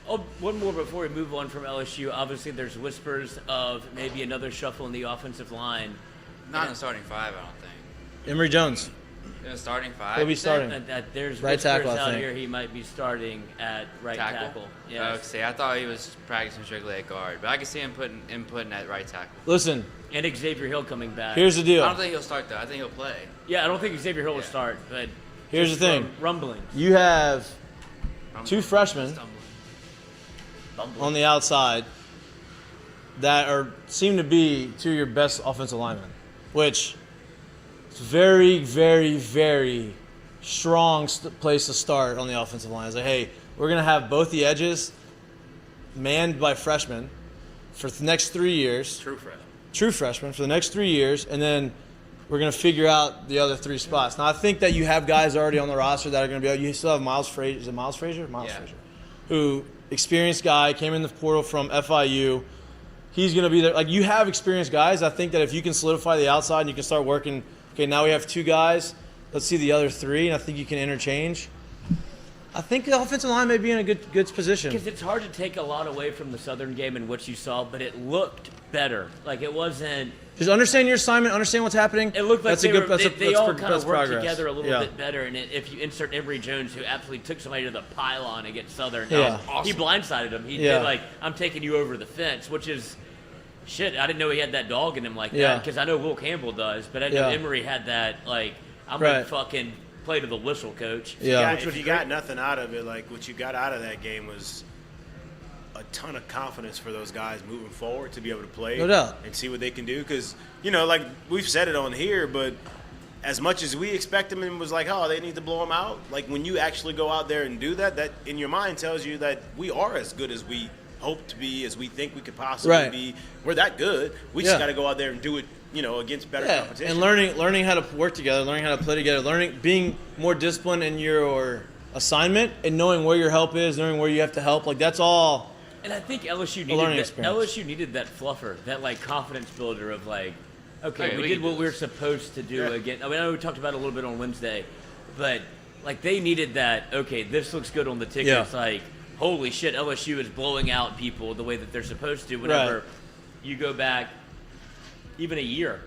Oh, one more before we move on from LSU. Obviously, there's whispers of maybe another shuffle in the offensive line. Not in the starting five, I don't think. Emory Jones. In the starting five? He'll be starting. There's Right whispers tackle, I out think. here he might be starting at right tackle. Yeah. Oh, see, I thought he was practicing strictly at guard, but I can see him putting at right tackle. Listen, And Xavier Hill coming back. here's the deal. I don't think he'll start though. I think he'll play. Yeah, I don't think Xavier Hill will start, but Here's the just thing. Rumblings. You have two freshmen on the outside that seem to be two of your best offensive linemen, which is very, very, very strong place to start on the offensive line. It's like, hey, we're going to have both the edges manned by freshmen for the next 3 years. True freshmen for the next 3 years, and then we're going to figure out the other three spots. Now, I think that you have guys already on the roster that are going to be able. You still have Miles Frazier. Is it Miles Frazier? Frazier. Who, experienced guy, came in the portal from FIU. He's going to be there. Like, you have experienced guys. I think that if you can solidify the outside and you can start working, okay, now we have two guys. Let's see the other three, and I think you can interchange. I think the offensive line may be in a good position. Because it's hard to take a lot away from the Southern game and what you saw, but it looked better. Like, it wasn't... Just understand your assignment, understand what's happening. It looked like they all kind of worked progress. together a little bit better. And if you insert Emory Jones, who absolutely took somebody to the pylon against Southern, awesome. He blindsided him. He did, like, I'm taking you over the fence, which is... Shit, I didn't know he had that dog in him like that, because I know Will Campbell does, but I know Emory had that, like, I'm going to fucking play to the whistle, coach. Yeah. If you got nothing out of it, like what you got out of that game was a ton of confidence for those guys moving forward to be able to play No doubt. and see what they can do. Because, like we've said it on here, but as much as we expect them and was like, oh, they need to blow them out, like when you actually go out there and do that, that in your mind tells you that we are as good as we hope to be, as we think we could possibly be. We're that good. We just got to go out there and do it, against better competition. And learning how to work together, learning how to play together, being more disciplined in your assignment and knowing where your help is, knowing where you have to help. Like, that's all. And I think LSU needed that fluffer, that, like, confidence builder of, like, okay, we did what we were supposed to do again. I mean, I know we talked about it a little bit on Wednesday, but, like, they needed that, okay, this looks good on the tickets. Like, holy shit, LSU is blowing out people the way that they're supposed to whenever you go back even a year.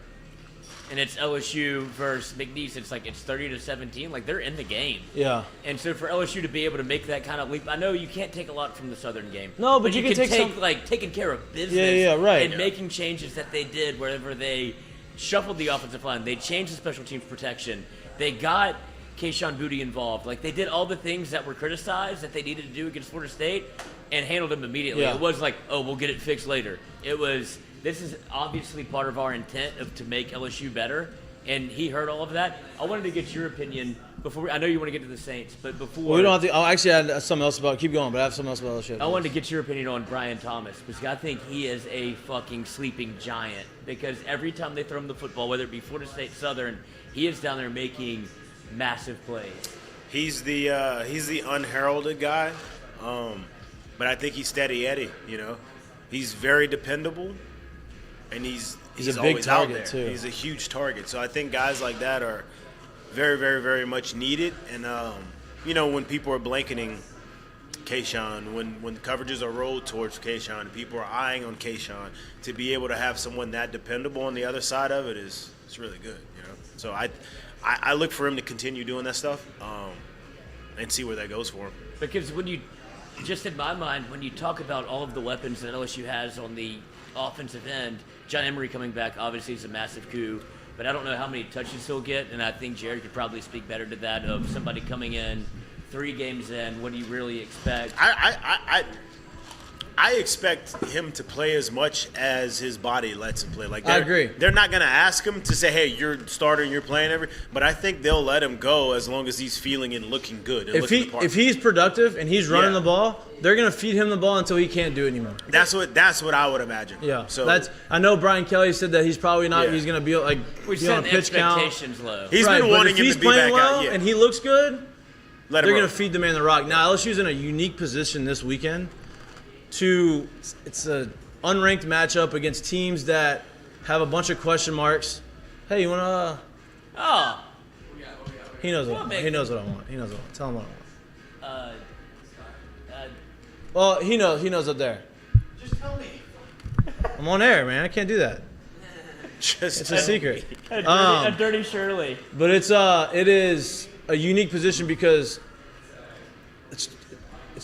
And it's LSU versus Mc'd. It's like it's 30-17. Like, they're in the game. Yeah. And so for LSU to be able to make that kind of leap, I know you can't take a lot from the Southern game. No, but you can take some, like taking care of business. And making changes that they did wherever they shuffled the offensive line. They changed the special teams protection. They got Kayshon Boutte involved. Like, they did all the things that were criticized that they needed to do against Florida State and handled them immediately. It was like, oh, we'll get it fixed later. It was, this is obviously part of our intent to make LSU better, and he heard all of that. I wanted to get your opinion before. I know you want to get to the Saints, but before. Well, we don't have to. I'll actually add something else about. Keep going, but I have something else about LSU. I wanted to get your opinion on Brian Thomas, because I think he is a fucking sleeping giant. Because every time they throw him the football, whether it be Florida State, Southern, he is down there making massive plays. He's the unheralded guy, but I think he's steady Eddie. He's very dependable, and he's a big always target out there. too. He's a huge target. So I think guys like that are very, very, very much needed. And when people are blanketing Kayshon, when coverages are rolled towards Kayshon, people are eyeing on Kayshon, to be able to have someone that dependable on the other side of it is really good. So I look for him to continue doing that stuff and see where that goes for him. Because just in my mind, when you talk about all of the weapons that LSU has on the offensive end, John Emery coming back obviously is a massive coup, but I don't know how many touches he'll get, and I think Jared could probably speak better to that, of somebody coming in 3 games in. What do you really expect? I expect him to play as much as his body lets him play. Like, I agree. They're not going to ask him to say, hey, you're starting, you're playing but I think they'll let him go as long as he's feeling and looking good. And if he's productive and he's running the ball, they're going to feed him the ball until he can't do it anymore. That's what I would imagine. Yeah. So I know Brian Kelly said that he's probably not. He's going to be like on a pitch count. Expectations low. He's been wanting him to be back out. And he looks good, they're going to feed the man the rock. Now, LSU's in a unique position this weekend. It's an unranked matchup against teams that have a bunch of question marks. Hey, you wanna? Oh. He knows what I want. He knows what I want. He knows what I want. Tell him what I want. Well, he knows. He knows up there. Just tell me. I'm on air, man. I can't do that. It's a secret. A dirty Shirley. But it is a unique position because it's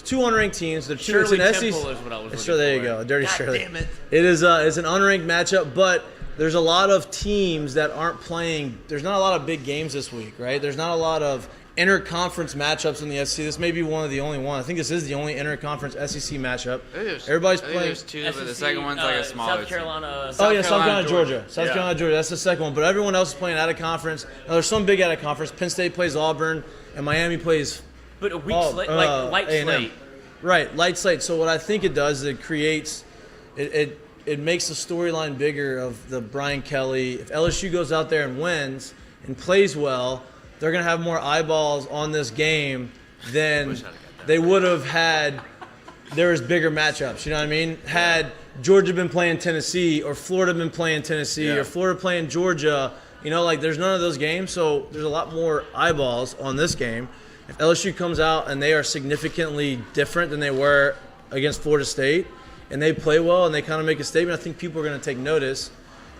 two unranked teams. They're two. Shirley it's an Temple SEC. is what I was Sure, looking there you for. go. A dirty God Shirley. damn it. It is. It's an unranked matchup, but there's a lot of teams that aren't playing. There's not a lot of big games this week, right? There's not a lot of inter-conference matchups in the SEC. This may be one of the only one. I think this is the only inter-conference SEC matchup. Everybody's playing. There's two, but the second one's like a smaller South Carolina. South Carolina, Georgia. South Carolina, Georgia. That's the second one. But everyone else is playing out of conference. Now, there's some big out of conference. Penn State plays Auburn, and Miami plays. But a weak slate, like light A&M. slate. Right, light slate. So what I think it does is it creates, it makes the storyline bigger of the Brian Kelly. If LSU goes out there and wins and plays well, they're going to have more eyeballs on this game than they would have had. There's bigger matchups. You know what I mean? Had Georgia been playing Tennessee or Florida been playing Tennessee or Florida playing Georgia, there's none of those games. So there's a lot more eyeballs on this game. If LSU comes out and they are significantly different than they were against Florida State and they play well and they kind of make a statement, I think people are going to take notice.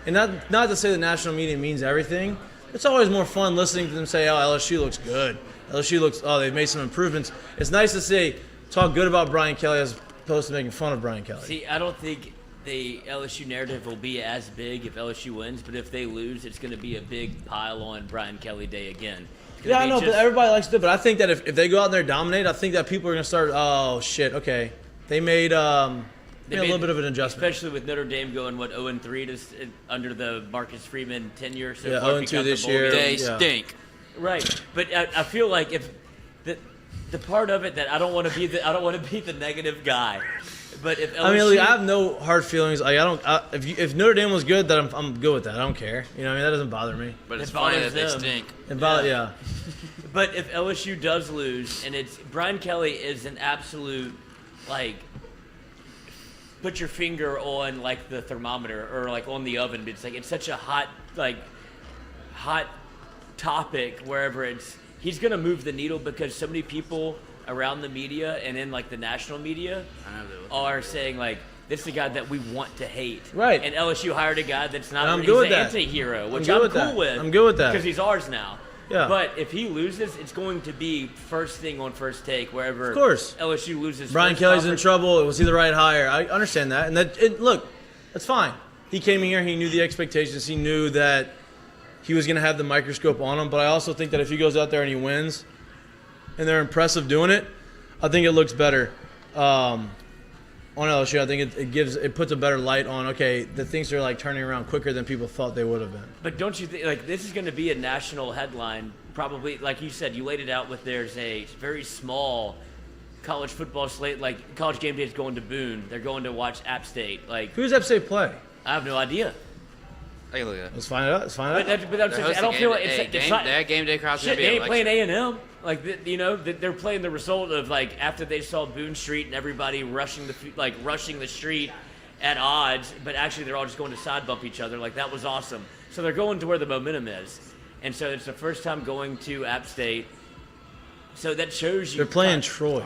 And not to say the national media means everything. It's always more fun listening to them say, oh, LSU looks good. They've made some improvements. It's nice to talk good about Brian Kelly as opposed to making fun of Brian Kelly. See, I don't think the LSU narrative will be as big if LSU wins, but if they lose, it's going to be a big pile on Brian Kelly Day again. Yeah, I know, but everybody likes to do it. But I think that if they go out there and dominate, I think that people are going to start, oh, shit, okay. They made a little bit of an adjustment. Especially with Notre Dame going, 0-3 under the Marcus Freeman tenure. So yeah, far 0-2 this year. They stink. Right, but I feel like if the part of it that I don't want to be the negative guy, but if LSU, I have no hard feelings. If Notre Dame was good, then I'm good with that. I don't care. That doesn't bother me. But it's It funny bothers that they them. stink. Yeah. But if LSU does lose, and Brian Kelly is an absolute put your finger on the thermometer or on the oven. It's it's such a hot topic wherever he's gonna move the needle because so many people around the media and in the national media are saying this is a guy that we want to hate. Right. And LSU hired a guy that's not I'm he's good with an that. anti-hero, which I'm I'm good with cool that. with. I'm good with that. Because he's ours now. Yeah. But if he loses, it's going to be first thing on First Take wherever Of course. LSU loses. Brian first Kelly's in conference. trouble. Was he the right hire? I understand that. And look, that's fine. He came in here. He knew the expectations. He knew that he was going to have the microscope on him. But I also think that if he goes out there and he wins and they're impressive doing it, I think it looks better on LSU. I think it puts a better light on, okay, the things are turning around quicker than people thought they would have been. But don't you think this is going to be a national headline? Probably, like you said, you laid it out with there's a very small college football slate. College Game Day is going to Boone. They're going to watch App State. Who's App State play? I have no idea. I can look at it. Let's find it out. But I don't feel like it's not. That game day crowd's gonna Shit, be they ain't playing electric. A&M. They're playing the result of after they saw Boone Street and everybody rushing the street at odds, but actually they're all just going to side bump each other. That was awesome. So they're going to where the momentum is, and so it's the first time going to App State. So that shows you They're playing Troy.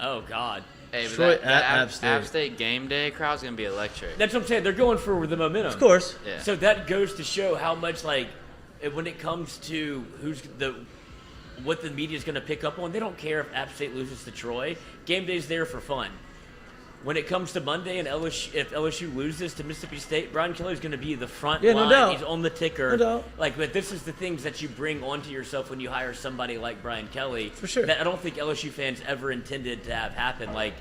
Oh God. Hey, but Troy that at App State. App State game day crowd's gonna be electric. That's what I'm saying. They're going for the momentum. Of course. Yeah. So that goes to show how much when it comes to what the media is going to pick up on, they don't care if App State loses to Troy. Game day's there for fun. When it comes to Monday and if LSU loses to Mississippi State, Brian Kelly's going to be the front line. No doubt. He's on the ticker. No doubt. But this is the things that you bring onto yourself when you hire somebody like Brian Kelly. For sure. That I don't think LSU fans ever intended to have happen. I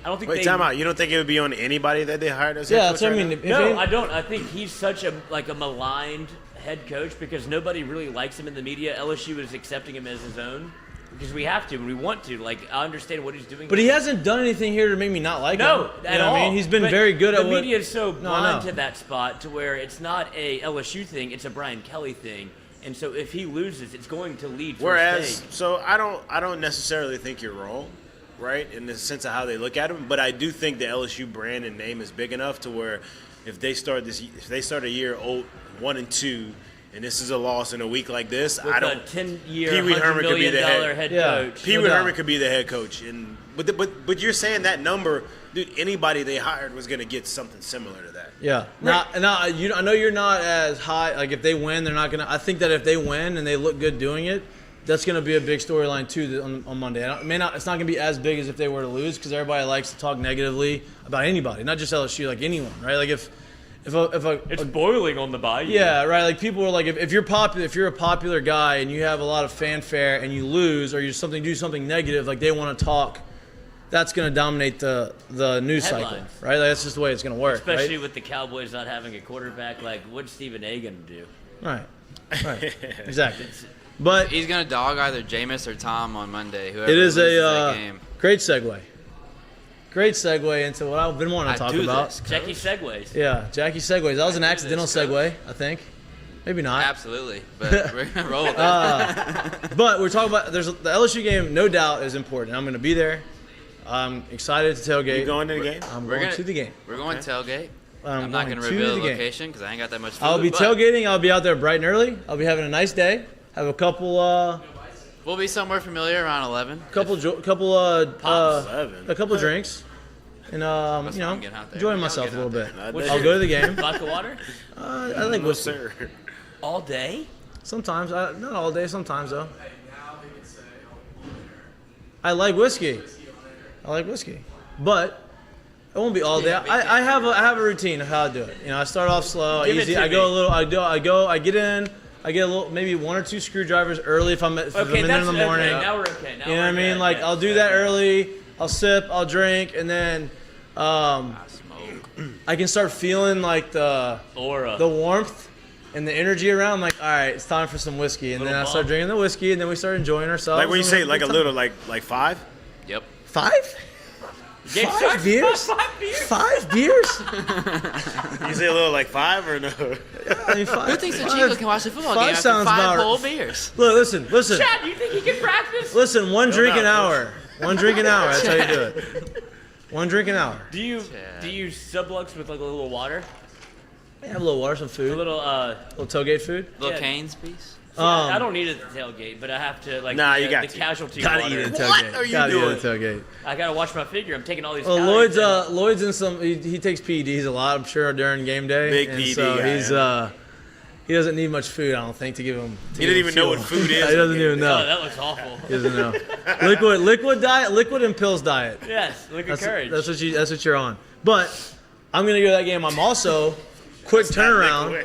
don't think. Wait, time out. You don't think it would be on anybody that they hired as head Yeah, coach that's what I right mean. now? No, I don't. I think he's such a maligned head coach because nobody really likes him in the media. LSU is accepting him as his own because we have to and we want to. I understand what he's doing. But he hasn't done anything here to make me not like him. No, at all. I mean, he's been But very good at the what media is so No, I blind know. to that spot to where it's not a LSU thing; it's a Brian Kelly thing. And so if he loses, it's going to lead. Whereas, First so I don't necessarily think you're wrong, right, in the sense of how they look at him. But I do think the LSU brand and name is big enough to where if they start a year 1-2, and this is a loss in a week like this, With I don't. a 10-year, Pee Wee Herman $100 could be the million head coach. Pee Wee Herman could be the head coach, but you're saying that number, dude. Anybody they hired was going to get something similar to that. Yeah. Now, I know you're not as high. Like if they win, they're not gonna. I think that if they win and they look good doing it, that's gonna be a big storyline too on Monday. It's not gonna be as big as if they were to lose because everybody likes to talk negatively about anybody, not just LSU, like anyone, right? Like if It's boiling on the bayou. Yeah, right. Like people are like, if you're popular, if you're a popular guy and you have a lot of fanfare and you lose or you do something negative, like they want to talk. That's going to dominate the news cycle, right? Like, that's just the way it's going to work. Especially right? with the Cowboys not having a quarterback. Like, what's Stephen A. going to do? Right. Exactly. But he's going to dog either Jameis or Tom on Monday. Whoever it is loses that game. Great segue. Great segue into what I've been wanting to talk about. Jackie segues. Yeah, Jackie segues. That was an accidental segue, I think. Maybe not. Absolutely, but we're going to roll with it. But we're talking about the LSU game, no doubt, is important. I'm going to be there. I'm excited to tailgate. You going to the game? I'm going to the game. We're going to tailgate. I'm not going to reveal the location because I ain't got that much food. I'll be tailgating. I'll be out there bright and early. I'll be having a nice day. Have a couple. We'll be somewhere familiar around 11. A couple drinks, and enjoying myself a little bit. I'll go to the game. Vodka water? I like whiskey. All day? Sometimes, not all day. Sometimes though. I like whiskey. But it won't be all day. I have a routine of how I do it. I start off slow, easy. I go a little. I get in. I get a little, maybe 1 or 2 screwdrivers early if I'm in there in the morning. Okay, now we're okay. You know what I mean? Like I'll do that early. I'll sip. I'll drink, and then I can start feeling like the aura, the warmth, and the energy around. I'm like, all right, it's time for some whiskey, and then I start drinking the whiskey, and then we start enjoying ourselves. Like when you say like a little, like 5. Yep. 5? 5 beers? 5 beers? You say a little like 5 or no? I mean, 5. Who thinks the Chiefs can watch the football game after sounds 5 about whole beers? Look, listen. Chad, you think he can practice? Listen, one drink an hour. That's how you do it. 1 drink an hour. Do you sublux with like a little water? I have a little water, some food. A little tailgate food. Little Cane's piece. I don't need it at the tailgate, but I have to like. Nah, you got the to. casualty Gotta water. eat it at tailgate. What are you doing? Eat it at tailgate. I gotta watch my figure. I'm taking all these. Lloyd's in some. He takes PEDs a lot, I'm sure, during game day. Big and PED so guy, he doesn't need much food, I don't think, to give him. He doesn't even know what food is. He doesn't even know. Oh, that looks awful. He doesn't know. Liquid diet, liquid and pills diet. Yes, liquid courage. That's what you're on. But I'm gonna go to that game. I'm also quick turnaround.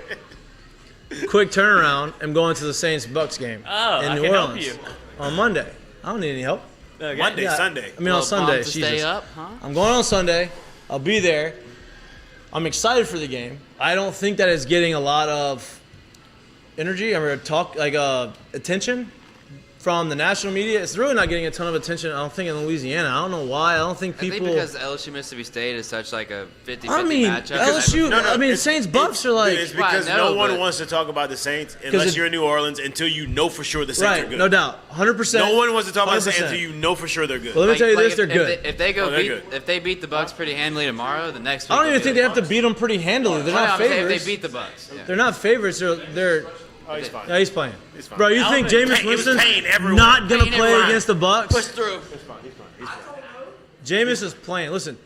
I'm going to the Saints-Bucks game in New Orleans help you. on Monday. I don't need any help. Okay. Monday, Sunday. I mean, on Sunday. To stay up, huh? I'm going on Sunday. I'll be there. I'm excited for the game. I don't think that it's getting a lot of energy or attention from the national media. It's really not getting a ton of attention, I don't think, in Louisiana. I don't know why. I don't think people. I think because LSU Mississippi State is such like a 50-50 matchup. LSU. Saints Bucks are like. It's because no one wants to talk about the Saints unless you're in New Orleans until you know for sure the Saints are good. No doubt, 100%. No one wants to talk about the Saints until you know for sure they're good. Well, let me tell you this: they're good. If they beat the Bucks pretty handily tomorrow, the next week. I don't even think they have to beat them pretty handily. They're not favorites. If they beat the Bucks, they're not favorites. They're. Oh, he's fine. Yeah, he's playing. He's fine. Bro, you think Jameis Winston's not going to play against the Bucks? Push through. He's fine. Jameis is playing. Listen,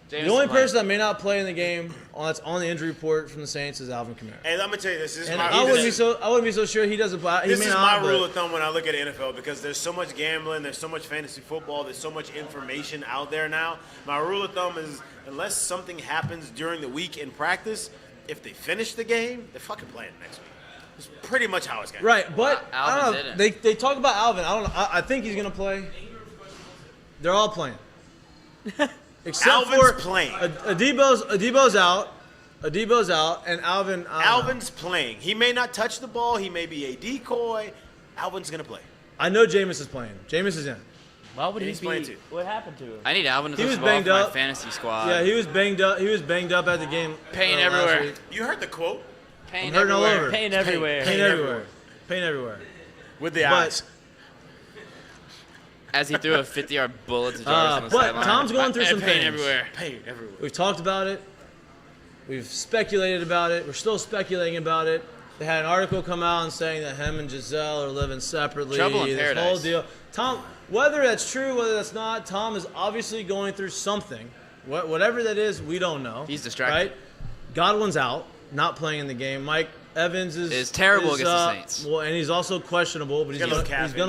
the only person that may not play in the game that's on the injury report from the Saints is Alvin Kamara. Hey, let me tell you this. I wouldn't be so sure he doesn't play. This is my rule of thumb when I look at the NFL because there's so much gambling, there's so much fantasy football, there's so much information out there now. My rule of thumb is unless something happens during the week in practice, if they finish the game, they're fucking playing next week. It's pretty much how it's going. Right, but Alvin I don't know. They talk about Alvin. I don't know. I think he's going to play. They're all playing. Except Alvin's playing. Adebo's out. Adebo's out, and Alvin. Alvin's playing. He may not touch the ball. He may be a decoy. Alvin's going to play. I know Jameis is playing. Jameis is in. Why would He's playing too. What happened to him? I need Alvin to He was throw the ball banged for my up. fantasy squad. Yeah, he was banged up. He was banged up at the game. Pain last everywhere. week. You heard the quote. Pain I'm hurting all everywhere. over. Pain everywhere. Pain everywhere. Pain everywhere. With the eyes. As he threw a 50-yard bullet to Jarvis on the But sideline. Tom's going through some pain things. everywhere. Pain everywhere. We've talked about it. We've speculated about it. We're still speculating about it. They had an article come out and saying that him and Giselle are living separately. Trouble in this paradise. whole deal. Tom, whether that's true, whether that's not, Tom is obviously going through something. Whatever that is, we don't know. He's distracted. Right? Godwin's out, not playing in the game. Mike Evans is terrible against the Saints. Well, and he's also questionable, but he's going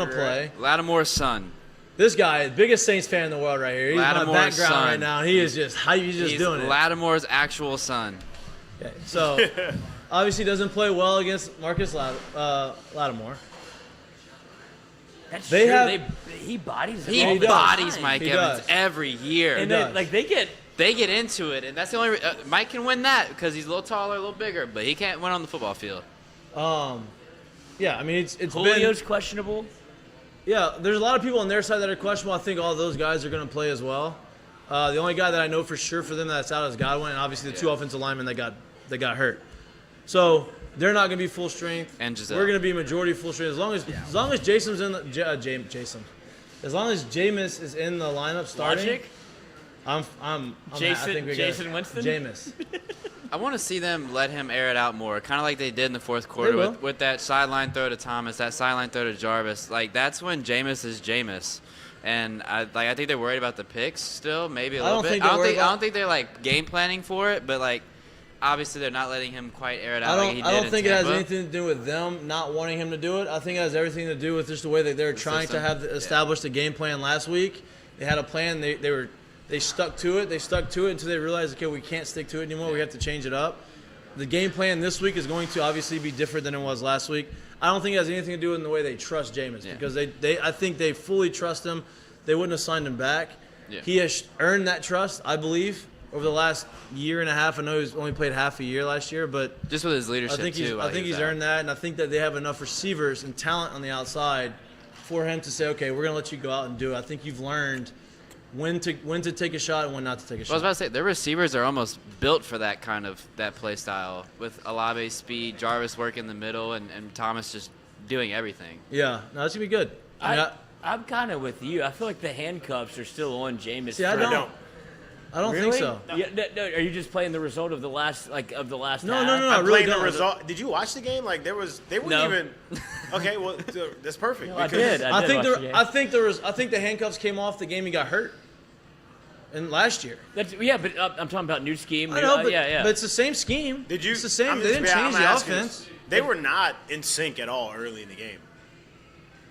to play. Lattimore's son. This guy, biggest Saints fan in the world right here. He's my Lattimore's background son. right now. He's just doing it. Lattimore's actual son. Okay, so obviously doesn't play well against Marcus Lattimore. That's They true. have- He bodies him He all the bodies time. Mike He Evans does. every year. And does. they They get into it, and that's the only. Mike can win that because he's a little taller, a little bigger, but he can't win on the football field. Yeah, I mean it's Julio's been questionable. yeah. There's a lot of people on their side that are questionable. I think all those guys are going to play as well. The only guy that I know for sure for them that's out is Godwin, and obviously the two offensive linemen that got hurt. So they're not going to be full strength. And Giselle. We're going to be majority full strength as long as Jason's in the Jason. As long as Jameis is in the lineup starting. Logic. I think we Jason got Winston? Jameis. I want to see them let him air it out more, kind of like they did in the fourth They quarter will. with that sideline throw to Thomas, that sideline throw to Jarvis. Like that's when Jameis is Jameis, and I think they're worried about the picks still, maybe a little bit. I don't think they're like game planning for it, but like obviously they're not letting him quite air it out like he did I don't in think it has Tampa. anything to do with them not wanting him to do it. I think it has everything to do with just the way that they're trying to have established a game plan last week. They had a plan. They stuck to it. They stuck to it until they realized, okay, we can't stick to it anymore. We have to change it up. The game plan this week is going to obviously be different than it was last week. I don't think it has anything to do with the way they trust Jameis because I think they fully trust him. They wouldn't have signed him back. Yeah. He has earned that trust, I believe, over the last year and a half. I know he's only played half a year last year, but Just with his leadership I think he's out. earned that, and I think that they have enough receivers and talent on the outside for him to say, okay, we're going to let you go out and do it. I think you've learned when to take a shot and when not to take a I was shot. about to say their receivers are almost built for that kind of play style with Olave's speed, Jarvis work in the middle, and Thomas just doing everything. Yeah, no, that's gonna be good. I'm kind of with you. I feel like the handcuffs are still on Jameis. See, I don't Really? think so. Yeah, no, are you just playing the result of the last No, half? I really played the don't. result. Did you watch the game? Like they wouldn't No. even. Okay, well that's perfect. No, I because- did. I think watch the game. I think the handcuffs came off the game he got hurt. And last year. But I'm talking about new scheme. I know, but yeah. it's the same scheme. Did you? It's the same. I'm They didn't just- change I'm the asking offense. this. They were not in sync at all early in the game.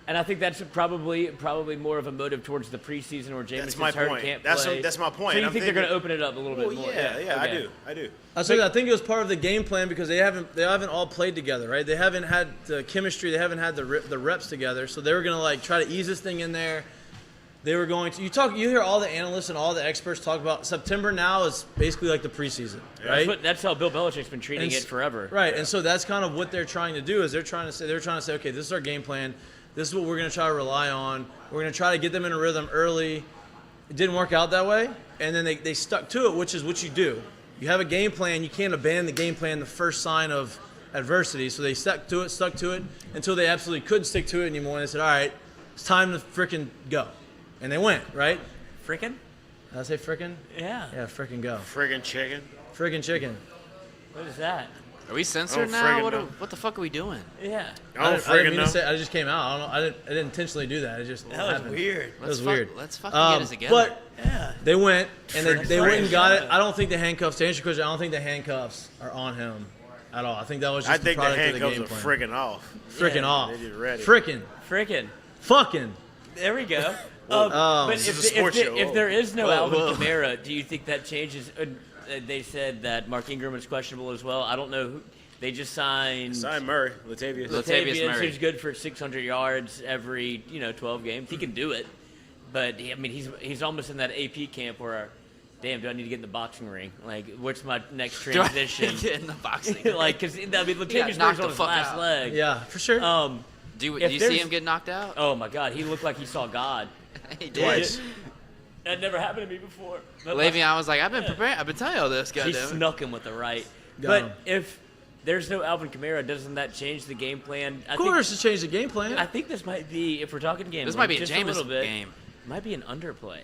And I think that's probably more of a motive towards the preseason where Jameis That's my is hurt, point. can't That's play. my point. So you I'm think they're going to thinking- open it up a little bit more? Yeah, Okay. I do. I think it was part of the game plan because they haven't all played together, right? They haven't had the chemistry. They haven't had the reps together. So they were going to like try to ease this thing in there. They were going to you hear all the analysts and all the experts talk about September now is basically like the preseason, right? That's how Bill Belichick's been treating it forever. Right, and so that's kind of what they're trying to do is they're trying to say, okay, this is our game plan. This is what we're going to try to rely on. We're going to try to get them in a rhythm early. It didn't work out that way, and then they stuck to it, which is what you do. You have a game plan. You can't abandon the game plan the first sign of adversity. So they stuck to it until they absolutely couldn't stick to it anymore. And they said, all right, it's time to frickin' go. And they went, right? Frickin'? Did I say frickin'? Yeah. Yeah, frickin' go. Friggin' chicken. Frickin' chicken. What is that? Are we censored Oh, now? friggin' What, no. what the fuck are we doing? Yeah. Oh, I didn't friggin' mean no. to say. I just came out. I don't know. I didn't intentionally do that. It just That was happened. weird. It was Let's weird. Let's fucking get us together. But Yeah. they went and they went and got it. Yeah. I don't think the handcuffs. To answer your question, I don't think the handcuffs are on him at all. I think that was I just the think the product of the handcuffs game are plan. friggin' off. Freaking Yeah, off. they did ready. Freaking. Frickin'. Fucking. There we go. Oh. But This is a sports show. if there is no Whoa, Alvin whoa. Kamara, do you think that changes? They said that Mark Ingram is questionable as well. I don't know who. They just signed Simon Murray, Latavius. Latavius Murray. who's good for 600 yards every 12 games. He can do it, but he's almost in that AP camp where, damn, do I need to get in the boxing ring? Like, what's my next transition? Get in the boxing. Like, because Latavius knocked Murray's the on his fuck last out. leg. Yeah, for sure. Do if you there's- see him get knocked out? Oh my God, he looked like he saw God. He did. Twice. That never happened to me before. But Le'Veon was like, I've been preparing. I've been telling you all this, he goddamn. snuck him with the right. Got him. But if there's no Alvin Kamara, doesn't that change the game plan? of course, to change the game plan. I think this might be, if we're talking game, This might be a just Jameis little bit, game. might be an underplay.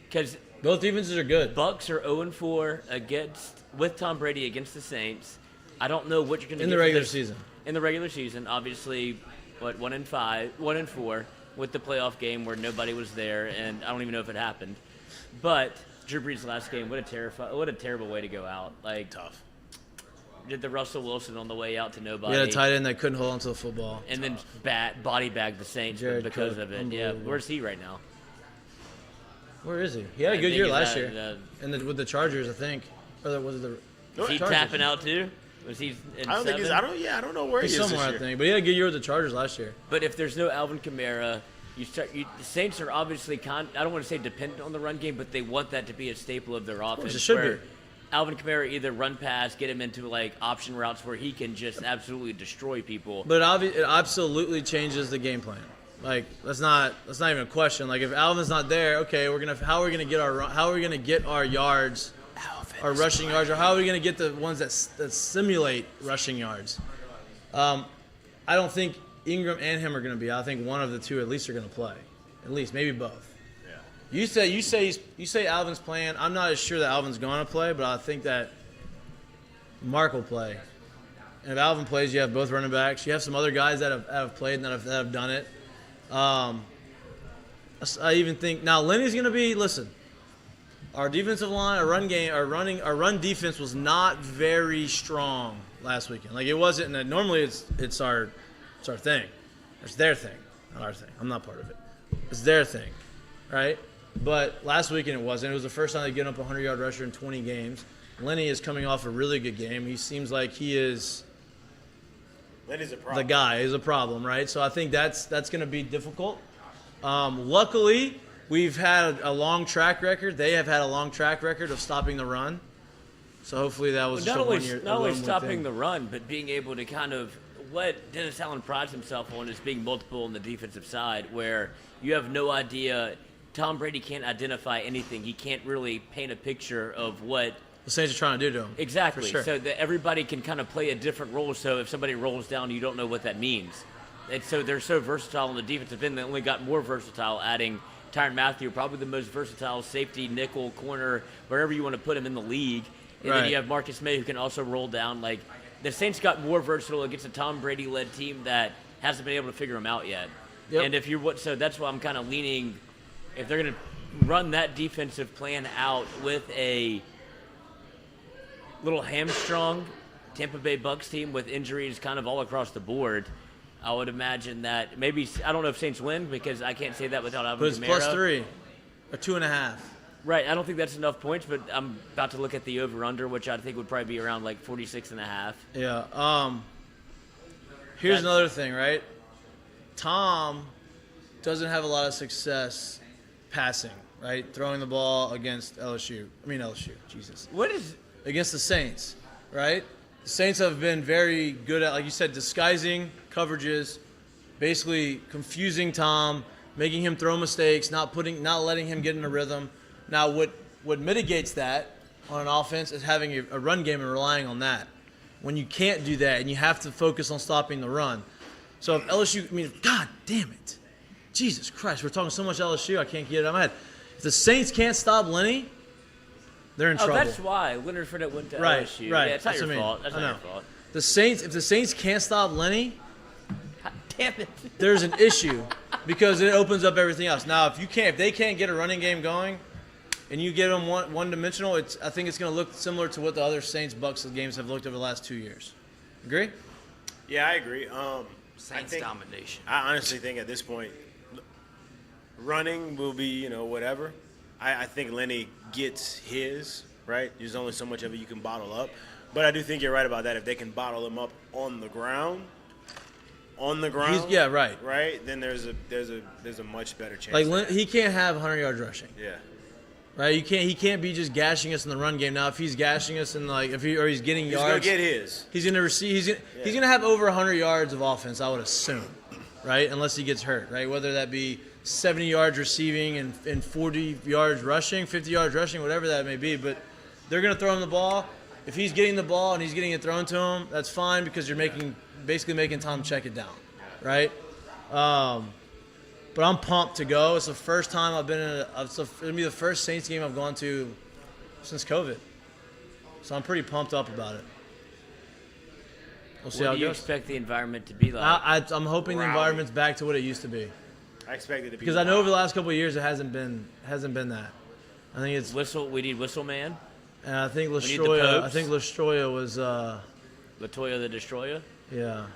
Because Both defenses are good. Bucks are 0-4 with Tom Brady against the Saints. I don't know what you're going to get in the regular season. In the regular season, obviously, 1-4 with the playoff game where nobody was there, and I don't even know if it happened. But Drew Brees' last game, what a terrible way to go out. Like, Tough. Did the Russell Wilson on the way out to nobody. We had a tight end that couldn't hold onto the football. And then body bagged the Saints because of it. Yeah, where's he right now? Where is he? He had a good year last year. With the Chargers, I think. Or was it the Was he tapping out too? Was he in I don't think seven? I don't know where He's he is somewhere, this year. I think. But he had a good year with the Chargers last year. But if there's no Alvin Kamara, the Saints are obviously I don't want to say dependent on the run game, but they want that to be a staple of their offense. It should where be. Alvin Kamara either run pass, get him into like option routes where he can just absolutely destroy people. But it absolutely changes the game plan. Like that's not even a question. Like if Alvin's not there, okay, how are we gonna get our yards, our rushing yards, or how are we gonna get the ones that simulate rushing yards? I don't think Ingram and him are gonna be. I think one of the two at least are gonna play, at least maybe both. You say Alvin's playing. I'm not as sure that Alvin's going to play, but I think that Mark will play. And if Alvin plays, you have both running backs. You have some other guys that have played and that have done it. I even think now Lenny's going to be. Listen, our defensive line, our run defense was not very strong last weekend. Like it wasn't. And normally it's our thing. It's their thing, not our thing. I'm not part of it. It's their thing, right? But last weekend it wasn't. It was the first time they get up a 100-yard rusher in 20 games. Lenny is coming off a really good game. He seems like he is Lenny's a problem. the guy. Is a problem, right? So I think that's going to be difficult. Luckily, we've had a long track record. They have had a long track record of stopping the run. So hopefully that was not just only stopping the run, but being able to kind of what Dennis Allen prides himself on is being multiple on the defensive side, where you have no idea. Tom Brady can't identify anything. He can't really paint a picture of what the Saints are trying to do to him. Exactly. For sure. So that everybody can kind of play a different role. So if somebody rolls down, you don't know what that means. And so they're so versatile on the defensive end. They only got more versatile, adding Tyrann Mathieu, probably the most versatile safety, nickel, corner, wherever you want to put him in the league. And then you have Marcus May, who can also roll down. Like the Saints got more versatile against a Tom Brady-led team that hasn't been able to figure them out yet. Yep. And so that's why I'm kind of leaning. If they're going to run that defensive plan out with a little hamstrung Tampa Bay Bucks team with injuries kind of all across the board, I would imagine that maybe – I don't know if Saints win because I can't say that without Alvin Kamara. But it's +3 or 2.5. Right. I don't think that's enough points, but I'm about to look at the over-under, which I think would probably be around like 46.5. Yeah. Here's another thing, right? Tom doesn't have a lot of success passing, right? Throwing the ball against LSU. Jesus. What is against the Saints, right? The Saints have been very good at, like you said, disguising coverages, basically confusing Tom, making him throw mistakes, not letting him get in a rhythm. Now, what mitigates that on an offense is having a run game and relying on that. When you can't do that and you have to focus on stopping the run. So if LSU, God damn it. Jesus Christ, we're talking so much LSU, I can't get it out of my head. If the Saints can't stop Lenny, they're in trouble. Oh, that's why Leonard Fournette went to LSU. Right. Yeah, it's not your fault. That's not your fault. If the Saints can't stop Lenny, God damn it. there's an issue because it opens up everything else. Now, if they can't get a running game going, and you get them one-dimensional, I think it's going to look similar to what the other Saints-Bucks games have looked over the last 2 years. Agree? Yeah, I agree. Saints domination. I honestly think at this point, running will be, whatever. I think Lenny gets his, right? There's only so much of it you can bottle up. But I do think you're right about that. If they can bottle him up on the ground, yeah, right. Right? Then there's a much better chance. Like he can't have 100 yards rushing. Yeah. Right? He can't be just gashing us in the run game. Now, if he's gashing us in he's getting yards, he's gonna get his. He's gonna receive. He's gonna have over 100 yards of offense, I would assume, right? Unless he gets hurt, right? Whether that be 70 yards receiving and 40 yards rushing, 50 yards rushing, whatever that may be. But they're gonna throw him the ball. If he's getting the ball and he's getting it thrown to him, that's fine because you're basically making Tom check it down, right? But I'm pumped to go. It's the first time I've been in it'll be the first Saints game I've gone to since COVID. So I'm pretty pumped up about it. We'll see how it goes. What do you expect the environment to be like? I'm hoping the environment's back to what it used to be. I expect it to be. Because I know over the last couple of years it hasn't been that. I think it's We need Whistle Man. And I think need the Lastroya. I Popes. think Lastroya was. Latoya the Destroyer. Yeah.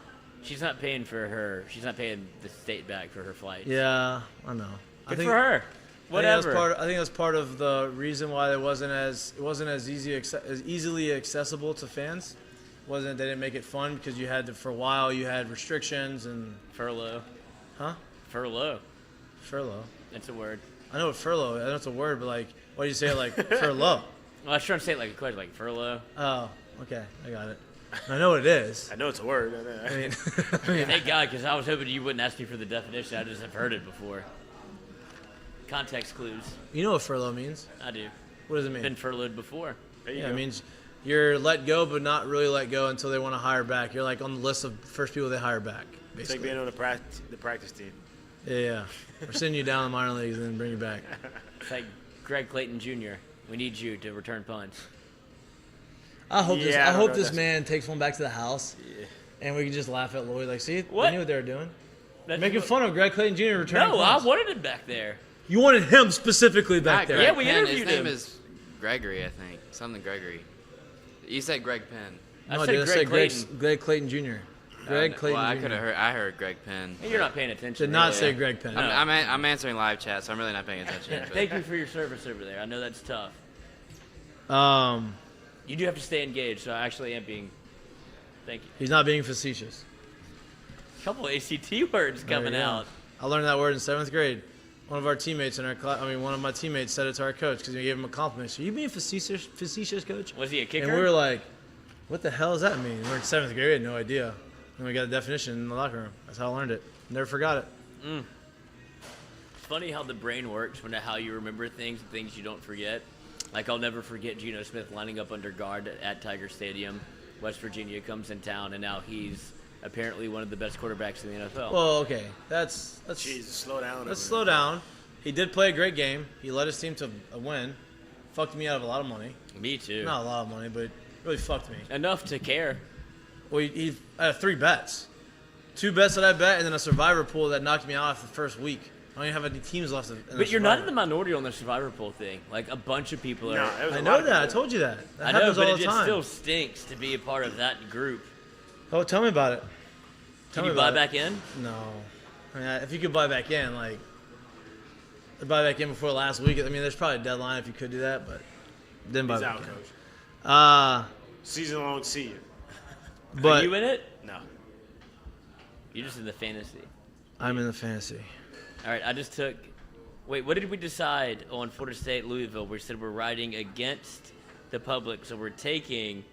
She's not paying the state back for her flights. Yeah, I know. Good for her. Whatever. I think that's part of the reason why it wasn't as easily accessible to fans. They didn't make it fun because for a while you had restrictions and Furlough. Huh? Furlough. Furlough. That's a word. I know what furlough. I know it's a word, but like, why do you say it like furlough? Well, I was trying to say it like a question, like furlough. Oh, okay, I got it. I know what it is. I know it's a word. I mean, Thank God, because I was hoping you wouldn't ask me for the definition. I just have heard it before. Context clues. you know what furlough means? I do. What does it mean? Been furloughed before. There you Yeah, go. it means you're let go, but not really let go until they want to hire back. You're like on the list of first people they hire back, It's like basically. being on the practice team. Yeah. We're sending you down in the minor leagues and then bring you back. It's like Greg Clayton Jr. We need you to return punts. I hope Yeah, I I don't hope know this if man takes one back to the house, Yeah. and we can just laugh at Lloyd. Like, see, What? they knew what they were doing. That's Making what- fun of Greg Clayton Jr. returning No, I punts. wanted him back there. You wanted him specifically back Not there. Greg Yeah, we Penn. interviewed His name him. is Gregory, I think. Something Gregory. You said Greg Penn. No, I dude, said Greg Clayton. Greg Clayton Jr. Greg Clayton Well, I Jr. could have heard. I heard Greg Penn. Hey, you're not paying attention. Did not really. say Greg Penn. No. I'm answering live chat, so I'm really not paying attention. but- Thank you for your service over there. I know that's tough. You do have to stay engaged, so I actually am being. Thank you. He's not being facetious. A couple ACT words There coming you go. out. I learned that word in 7th grade. One of our teammates in our class, one of my teammates said it to our coach because we gave him a compliment. So, you being facetious, coach? Was he a kicker? And we were like, what the hell does that mean? We were in 7th grade, we had no idea. And we got a definition in the locker room. That's how I learned it. Never forgot it. It's funny how the brain works when how you remember things and things you don't forget. Like, I'll never forget Geno Smith lining up under guard at Tiger Stadium. West Virginia comes in town, and now he's apparently one of the best quarterbacks in the NFL. Well, okay. That's Jesus, slow down. let's over slow there. down. He did play a great game. He led his team to a win. Fucked me out of a lot of money. Me too. Not a lot of money, but it really fucked me. Enough to care. Well, I had 3 bets. 2 bets that I bet, and then a survivor pool that knocked me out after the first week. I don't even have any teams left. But you're not in the minority on the survivor pool thing. Like, a bunch of people are. No, there was I a know lot of that. I people. told you that. That I know, happens but all it the time. still stinks to be a part of that group. Oh, tell me about it. Can Tell you me buy about it. back in? No. I mean, if you could buy back in, like, buy back in before last week. I mean, there's probably a deadline if you could do that, but didn't buy He's back out, in. coach. Season long, see you. But Are you in it? No. You're just in the fantasy. I'm in the fantasy. All right, I just took. Wait, what did we decide on Florida State Louisville? We said we're riding against the public, so we're taking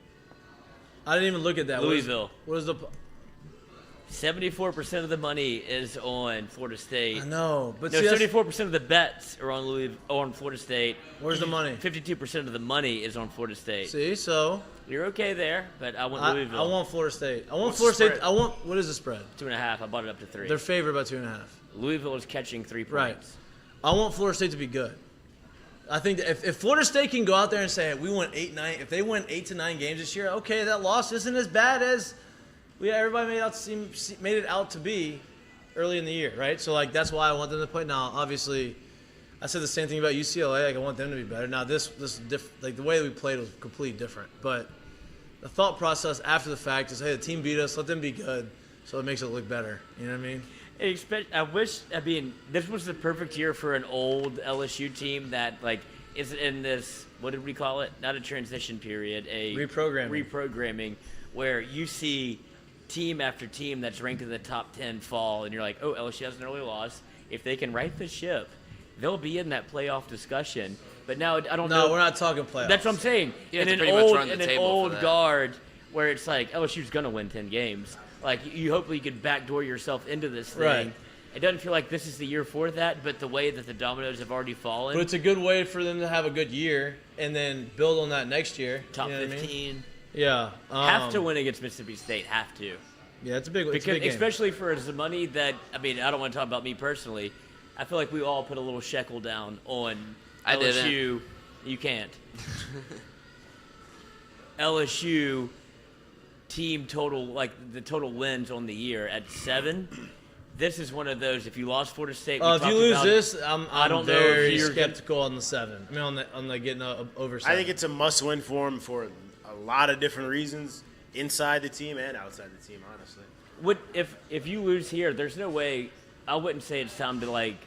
I didn't even look at that. Louisville. What is the? 74% of the money is on Florida State. I know, but No, see, that's- 74% of the bets are on Florida State. Where's the money? 52% of the money is on Florida State. See, so You're okay there, but I want I Louisville. want Florida State. I want What's Florida the State. spread? I want. What is the spread? 2.5. I bought it up to 3. They're favored by 2.5. Louisville is catching 3 Right. points. I want Florida State to be good. I think that if Florida State can go out there and say, hey, we won 8-9, if they win 8 to 9 games this year, okay, that loss isn't as bad as everybody made it out to be early in the year, right? So like that's why I want them to play. Now, obviously, I said the same thing about UCLA. Like I want them to be better. Now this like the way that we played was completely different. But the thought process after the fact is, hey, the team beat us, let them be good, so it makes it look better. You know what I mean? This was the perfect year for an old LSU team that like is in this, what did we call it? Not a transition period, a reprogramming, where you see team after team that's ranked in the top 10 fall, and you're like, oh, LSU has an early loss. If they can right the ship, they'll be in that playoff discussion. But now I don't know. No, we're not talking playoffs. That's what I'm saying. You have In to an pretty much old, run the in an table for old that. guard where it's like LSU's gonna win 10 games. Like you hopefully you could backdoor yourself into this thing. Right. It doesn't feel like this is the year for that, but the way that the dominoes have already fallen. But it's a good way for them to have a good year and then build on that next year. Top You know what I mean? 15. Yeah. Have to win against Mississippi State. Have to. Yeah, it's a big Because game. especially for the money that I don't want to talk about me personally, I feel like we all put a little shekel down on I LSU. didn't. You can't. LSU team total, like the total wins on the year at 7. This is one of those. If you lost Florida State, if you lose this, I'm very skeptical on the 7. I mean, on the getting over 7. I think it's a must-win for him for a lot of different reasons, inside the team and outside the team. Honestly, if you lose here, there's no way. I wouldn't say it's time to like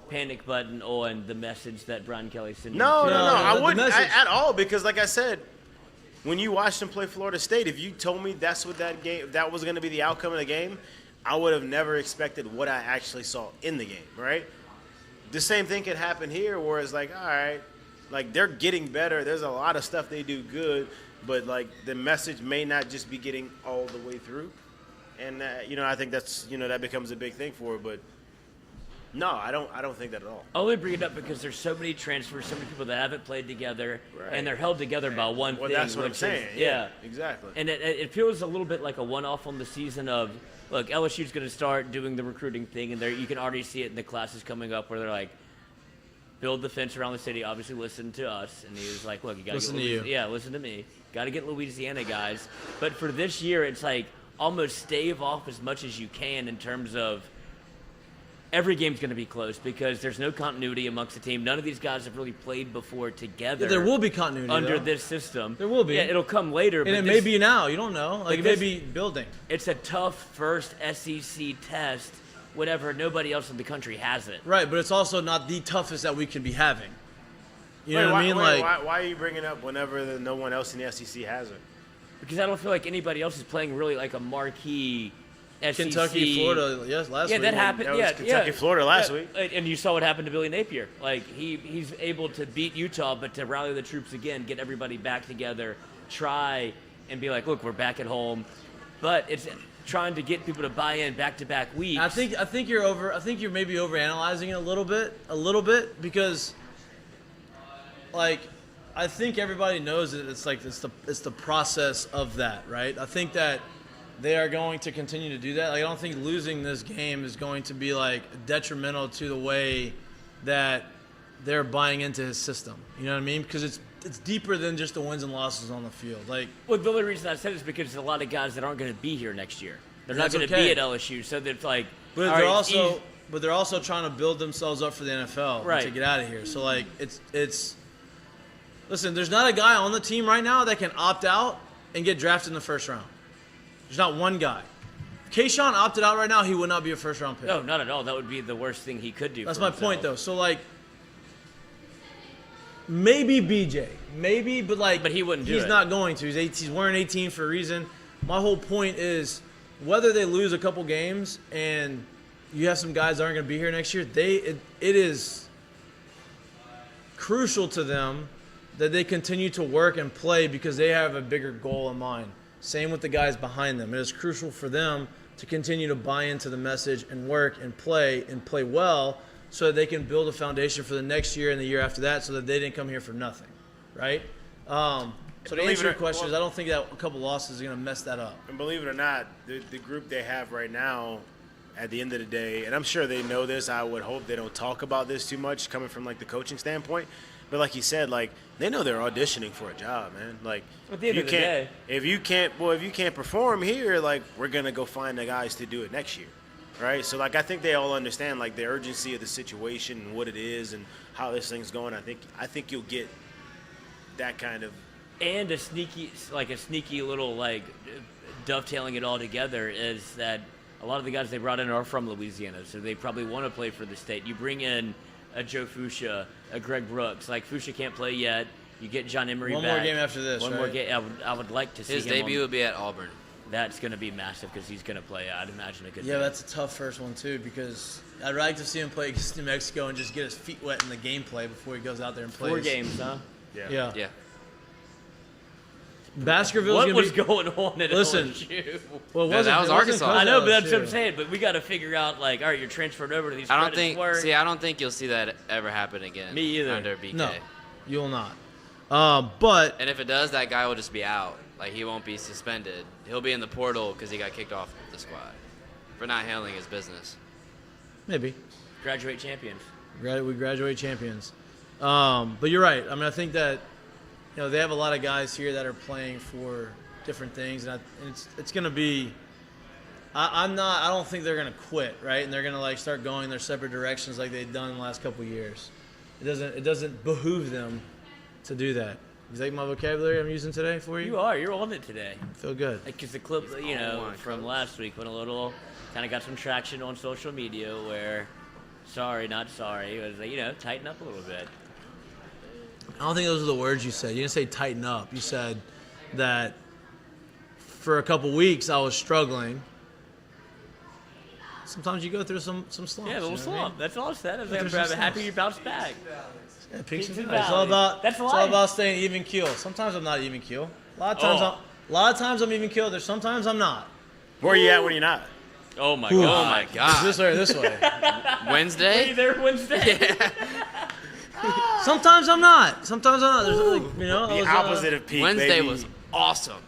panic button on the message that Brian Kelly sent. No, I wouldn't at all, because like I said, when you watched them play Florida State, if you told me that's what that was going to be the outcome of the game, I would have never expected what I actually saw in the game, right? The same thing could happen here, where it's like, all right, like they're getting better. There's a lot of stuff they do good, but like the message may not just be getting all the way through. And I think that's that becomes a big thing for it. But no, I don't think that at all. I only bring it up because there's so many transfers, so many people that haven't played together, and they're held together by one thing. That's what I'm saying. Yeah, exactly. And it feels a little bit like a one-off on the season of, look, LSU's going to start doing the recruiting thing, and you can already see it in the classes coming up where they're like, build the fence around the city. Obviously, listen to us. And he was like, look, you got to listen to you. Yeah, listen to me. Got to get Louisiana guys. But for this year, it's like almost stave off as much as you can in terms of every game's going to be close because there's no continuity amongst the team. None of these guys have really played before together. Yeah, there will be continuity under this system. There will be. Yeah, it'll come later. And it may be now. You don't know. Like, it may be building. It's a tough first SEC test. Whatever, nobody else in the country has it. Right, but it's also not the toughest that we could be having. You know what I mean? Why are you bringing up whenever no one else in the SEC has it? Because I don't feel like anybody else is playing really like a marquee SEC. Kentucky, Florida, yes, last week. Yeah, that happened. That was Kentucky, Florida last week. And you saw what happened to Billy Napier. Like, he's able to beat Utah, but to rally the troops again, get everybody back together, try and be like, look, we're back at home. But it's trying to get people to buy in back-to-back weeks. I think you're maybe overanalyzing it a little bit because, like, I think everybody knows that it's the process of that, right? I think that they are going to continue to do that. Like, I don't think losing this game is going to be like detrimental to the way that they're buying into his system. You know what I mean? Because it's deeper than just the wins and losses on the field. Like, well, the only reason I said it is because there's a lot of guys that aren't going to be here next year. They're not going to be at LSU, so it's like. But they're also trying to build themselves up for the NFL to get out of here. So like it's. Listen, there's not a guy on the team right now that can opt out and get drafted in the first round. There's not one guy. If Kayshawn opted out right now, he would not be a first-round pick. No, not at all. That would be the worst thing he could do. That's my point, though. So, like, maybe BJ. Maybe, but, like, but he wouldn't do it. He's not going to. He's wearing 18 for a reason. My whole point is whether they lose a couple games and you have some guys that aren't going to be here next year, it is crucial to them that they continue to work and play because they have a bigger goal in mind. Same with the guys behind them. It is crucial for them to continue to buy into the message and work and play well so that they can build a foundation for the next year and the year after that so that they didn't come here for nothing, right? So to answer your question, I don't think that a couple losses are going to mess that up. And believe it or not, the group they have right now, at the end of the day, and I'm sure they know this, I would hope they don't talk about this too much coming from, like, the coaching standpoint, but like you said, like, they know they're auditioning for a job, man. Like, at the end of the day, if you can't perform here, like, we're gonna go find the guys to do it next year, right? So, like, I think they all understand, like, the urgency of the situation and what it is and how this thing's going. I think you'll get that kind of and a sneaky little, like, dovetailing it all together is that a lot of the guys they brought in are from Louisiana, so they probably want to play for the state. You bring in a Joe Fuchsia, a Greg Brooks. Like, Fuchsia can't play yet. You get John Emery back. One more game after this, One more game. I would like to see his debut will be at Auburn. That's going to be massive because he's going to play, I'd imagine, a good game. Yeah, that's a tough first one, too, because I'd like to see him play against New Mexico and just get his feet wet in the gameplay before he goes out there and plays. 4 games, huh? Yeah. Baskerville's what was going on at LSU? Well, that was Arkansas. I know, but that's what I'm saying. But we got to figure out, like, all right, you're transferred over to these. I don't think you'll see that ever happen again. Me either. Under BK. No, you'll not. But and if it does, that guy will just be out. Like, he won't be suspended. He'll be in the portal because he got kicked off the squad for not handling his business. Maybe. Graduate champions. We graduate champions. But you're right. I mean, I think that they have a lot of guys here that are playing for different things, and it's going to be. I don't think they're going to quit, right? And they're going to start going their separate directions like they've done in the last couple of years. It doesn't behoove them to do that. Is that my vocabulary I'm using today for you? You're on it today. I feel good. Because the clip, from last week went a little, kind of got some traction on social media where, sorry, not sorry, it was tighten up a little bit. I don't think those are the words you said. You didn't say tighten up. You said that for a couple weeks I was struggling. Sometimes you go through some slumps. Yeah, a little slump. That's all I said. I was like, I'm happy you bounced back. Yeah, peaks and valleys. It's all about staying even keel. Sometimes I'm not even keel. A lot of times I'm even keel. There's sometimes I'm not. Where are you at when you're not? Oh my God. God. Oh my God. This way or this way. Wednesday? Were you there Wednesday? Yeah. Sometimes I'm not. Sometimes I'm not. There's the opposite of peak. Wednesday baby. was awesome.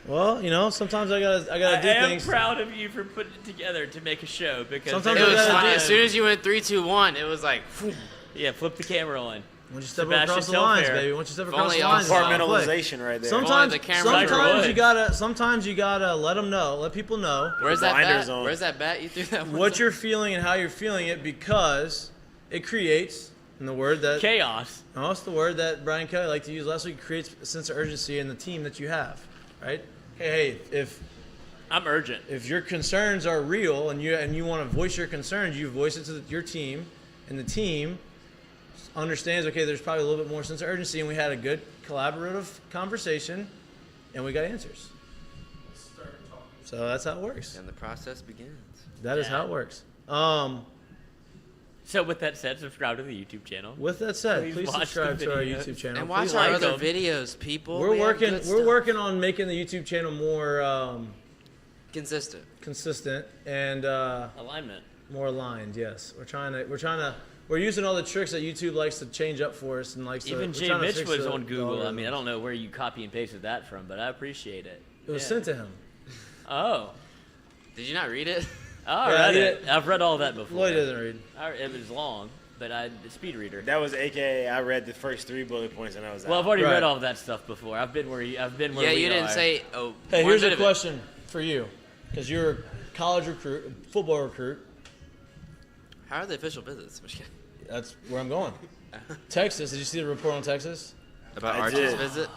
Well, sometimes I gotta do things. I am proud of you for putting it together to make a show because Sometimes It was gotta fun. do it. As soon as you went 3-2-1, it was like, phew. yeah, flip the camera on. Once you step Sebastian across the lines, Telfair. baby. Once you step If across only the all lines, it's time to play. Compartmentalization right there. Sometimes, Only the camera sometimes you gotta let them know, let people know Where's that blinders bat? on. Where's that bat you threw that one what to? you're feeling and how you're feeling it, because it creates, and the word that Chaos. no, it's the word that Brian Kelly liked to use last week, creates a sense of urgency in the team that you have, right? Hey, I'm urgent. if your concerns are real and you want to voice your concerns, you voice it to your team, and the team understands, okay, there's probably a little bit more sense of urgency, and we had a good collaborative conversation, and we got answers. So that's how it works. And the process begins. That is how it works. So with that said, subscribe to the YouTube channel. With that said, please watch subscribe the to our videos. YouTube channel. And watch Please our like other them. videos, people. We're We have good working stuff. on making the YouTube channel more Consistent. consistent and Alignment. more aligned. Yes, we're using all the tricks that YouTube likes to change up for us and likes to. Even we're Jay trying to Mitch fix was the on Google. I mean, I algorithms. don't know where you copy and pasted that from, but I appreciate it. It was sent to him. Oh. Did you not read it? Oh, I Yeah, read I it. I've read all that before. Lloyd doesn't read. It was long, but I speed reader. That was AKA. I read the first 3 bullet points and I was out. Well, I've already Right. read all of that stuff before. I've been where Yeah, we you didn't are. say. Oh, Hey, one here's bit a of it. question for you, because you're a college recruit, football recruit. How are the official visits? I'm just kidding. That's where I'm going. Texas. Did you see the report on Texas? About I Archie's did. visit?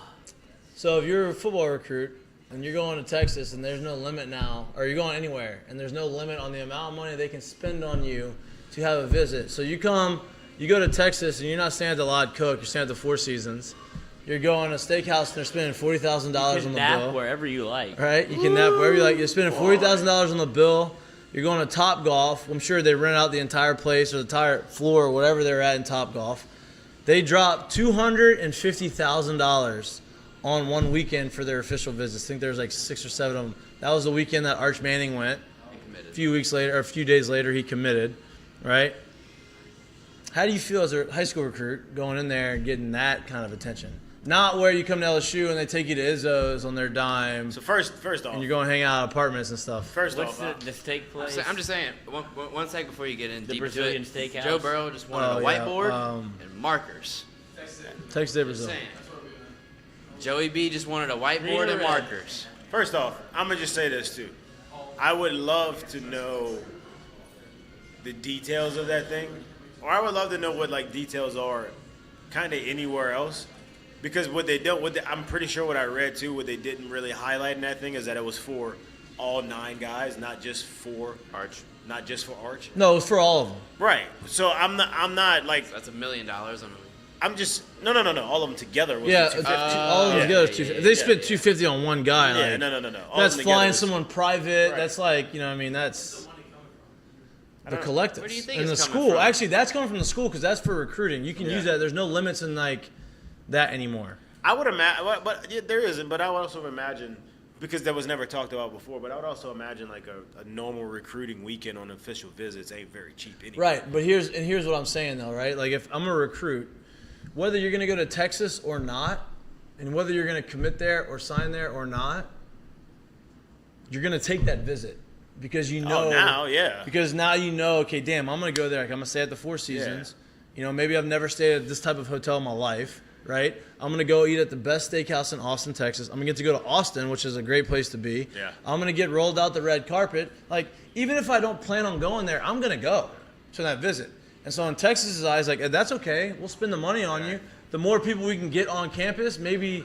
So if you're a football recruit and you're going to Texas and there's no limit now, or you're going anywhere and there's no limit on the amount of money they can spend on you to have a visit. So you go to Texas and you're not staying at the Lod Cook, you're staying at the Four Seasons. You're going to a steakhouse and they're spending $40,000 You on the can nap bill. wherever you like. Right? You can nap wherever you like. You're spending $40,000 on the bill. You're going to Top Golf. I'm sure they rent out the entire place or the entire floor or whatever they're at in Top Golf. They dropped $250,000 on one weekend for their official visits. I think there's like 6 or 7 of them. That was the weekend that Arch Manning went. A few days later, he committed. Right? How do you feel as a high school recruit going in there and getting that kind of attention? Not where you come to LSU and they take you to Izzo's on their dime. So first off, And you're going to hang out at apartments and stuff. First What's off, the steak place? I'm just saying, one sec before you get in The deep into Brazilian it, steakhouse? Joe Burrow just wanted Oh, a yeah, whiteboard and markers. Texas Day Brazil. Saying. Joey B just wanted a whiteboard and markers. First off, I'm gonna just say this too. I would love to know the details of that thing, or I would love to know what details are, kind of anywhere else, because I'm pretty sure what I read too, what they didn't really highlight in that thing is that it was for all 9 guys, not just for Arch. No, it was for all of them. Right. So I'm not like That's $1 million on I'm just no. All of them together was Yeah, the 250. all of them Yeah. together. Is They spent $250 on one guy. Yeah, like, no. All That's of them together flying was- someone private. Right. That's that's the collectives. Where do you think and the it's coming school. from? Actually, that's coming from the school because that's for recruiting. You can use that. There's no limits in that anymore. I would imagine, but yeah, there isn't. But I would also imagine, because that was never talked about before. But I would also imagine a normal recruiting weekend on official visits ain't very cheap anyway. Right, but here's what I'm saying though, right? Like if I'm a recruit, whether you're going to go to Texas or not, and whether you're going to commit there or sign there or not, you're going to take that visit because you know. Oh, now, yeah. Because now you know, okay, damn, I'm going to go there. Like, I'm going to stay at the Four Seasons. Yeah. You know, maybe I've never stayed at this type of hotel in my life, right? I'm going to go eat at the best steakhouse in Austin, Texas. I'm going to get to go to Austin, which is a great place to be. Yeah. I'm going to get rolled out the red carpet. Like, even if I don't plan on going there, I'm going to go to that visit. And so in Texas's eyes, like, that's okay. We'll spend the money on you. The more people we can get on campus, maybe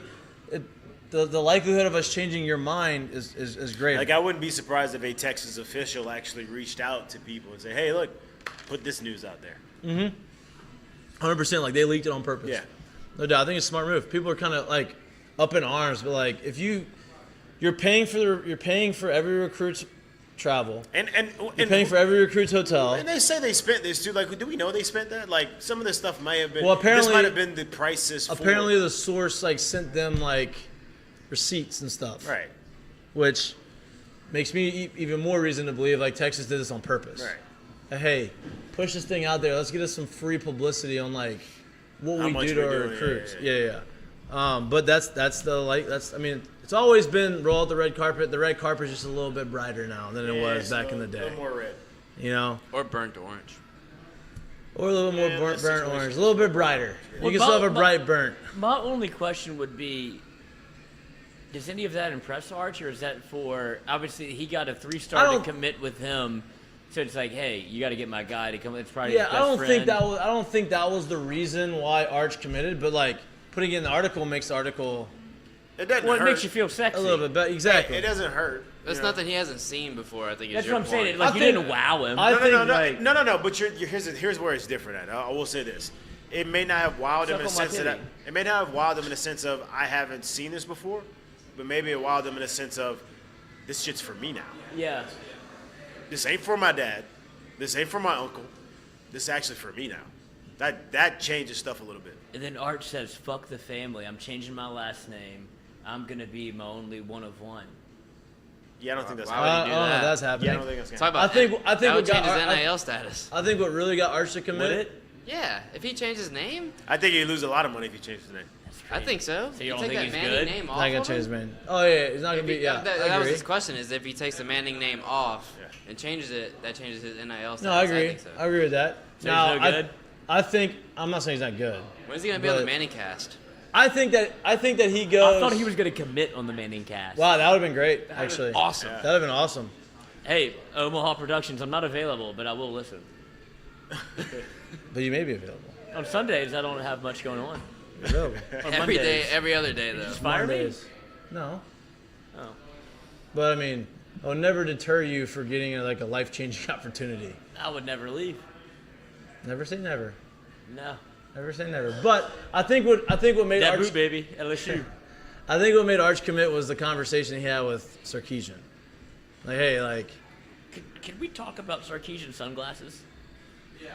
the likelihood of us changing your mind is great. Like, I wouldn't be surprised if a Texas official actually reached out to people and say, hey, look, put this news out there. Mm-hmm. 100%. Like, they leaked it on purpose. Yeah. No doubt. I think it's a smart move. People are kind of, like, up in arms. But, like, if you're paying for every recruit's travel. And you're paying for every recruit's hotel. And they say they spent this, too. Like, do we know they spent that? Like, some of this stuff might have been. Well, apparently. This might have been the prices apparently, the source, like, sent them, like, receipts and stuff. Right. Which makes me even more reason to believe, like, Texas did this on purpose. Right. Hey, push this thing out there. Let's get us some free publicity on, like, what we do to our recruits. Yeah. But I mean, it's always been roll out the red carpet. The red carpet is just a little bit brighter now than it was back in the day. A little more red. You know? Or burnt orange. Or a little more burnt orange. A little bit brighter. You can still have a bright burnt. My only question would be, does any of that impress Arch, or is that for, obviously he got a 3-star to commit with him, so it's like, hey, you got to get my guy to come. It's probably his best friend. I don't think that was the reason why Arch committed, but like putting it in the article makes the article. It doesn't hurt. It makes you feel sexy. A little bit better. Exactly. It doesn't hurt. That's nothing he hasn't seen before. I think that's is what I'm point. saying. Like, you didn't wow him. No. But here's where it's different. I will say this. It may not have wowed him in the sense that it may not have wowed him in the sense of I haven't seen this before, but maybe it wowed him in the sense of this shit's for me now. Yeah. This ain't for my dad. This ain't for my uncle. This is actually for me now. That changes stuff a little bit. And then Arch says, fuck the family. I'm changing my last name. I'm going to be my only one of one. Yeah, I don't think that's happening. I don't know if that's happening. Yeah, I don't think that's Talk about I think that would change got his NIL status. I think what really got Arch to commit it. Yeah, if he changed his name, I think he'd lose a lot of money if he changed his name. I think so. So you don't take think that he's Manning good? name off Not gonna of change his him? name. Oh yeah, he's not gonna be. Yeah, that was his question: is if he takes the Manning name off and changes it, that changes his NIL status. No, I agree. think so. I agree with that. So he's no good? I think I'm not saying he's not good. When's he gonna be on the Manning cast? I think that he goes. I thought he was going to commit on the Manning cast. Wow, that would have been great. Actually, Awesome. That would have been awesome. Hey, Omaha Productions, I'm not available, but I will listen. But you may be available. On Sundays, I don't have much going on. You're available. On Every day, Mondays. every other day though. Just fire me? Mondays. No. Oh. But I mean, it will never deter you for getting a life-changing opportunity. I would never leave. Never say never. No. Never say never. But I think what made That Arch boot, baby. LSU. I think what made Arch commit was the conversation he had with Sarkisian. Like, hey, like, Can we talk about Sarkisian sunglasses? Yeah.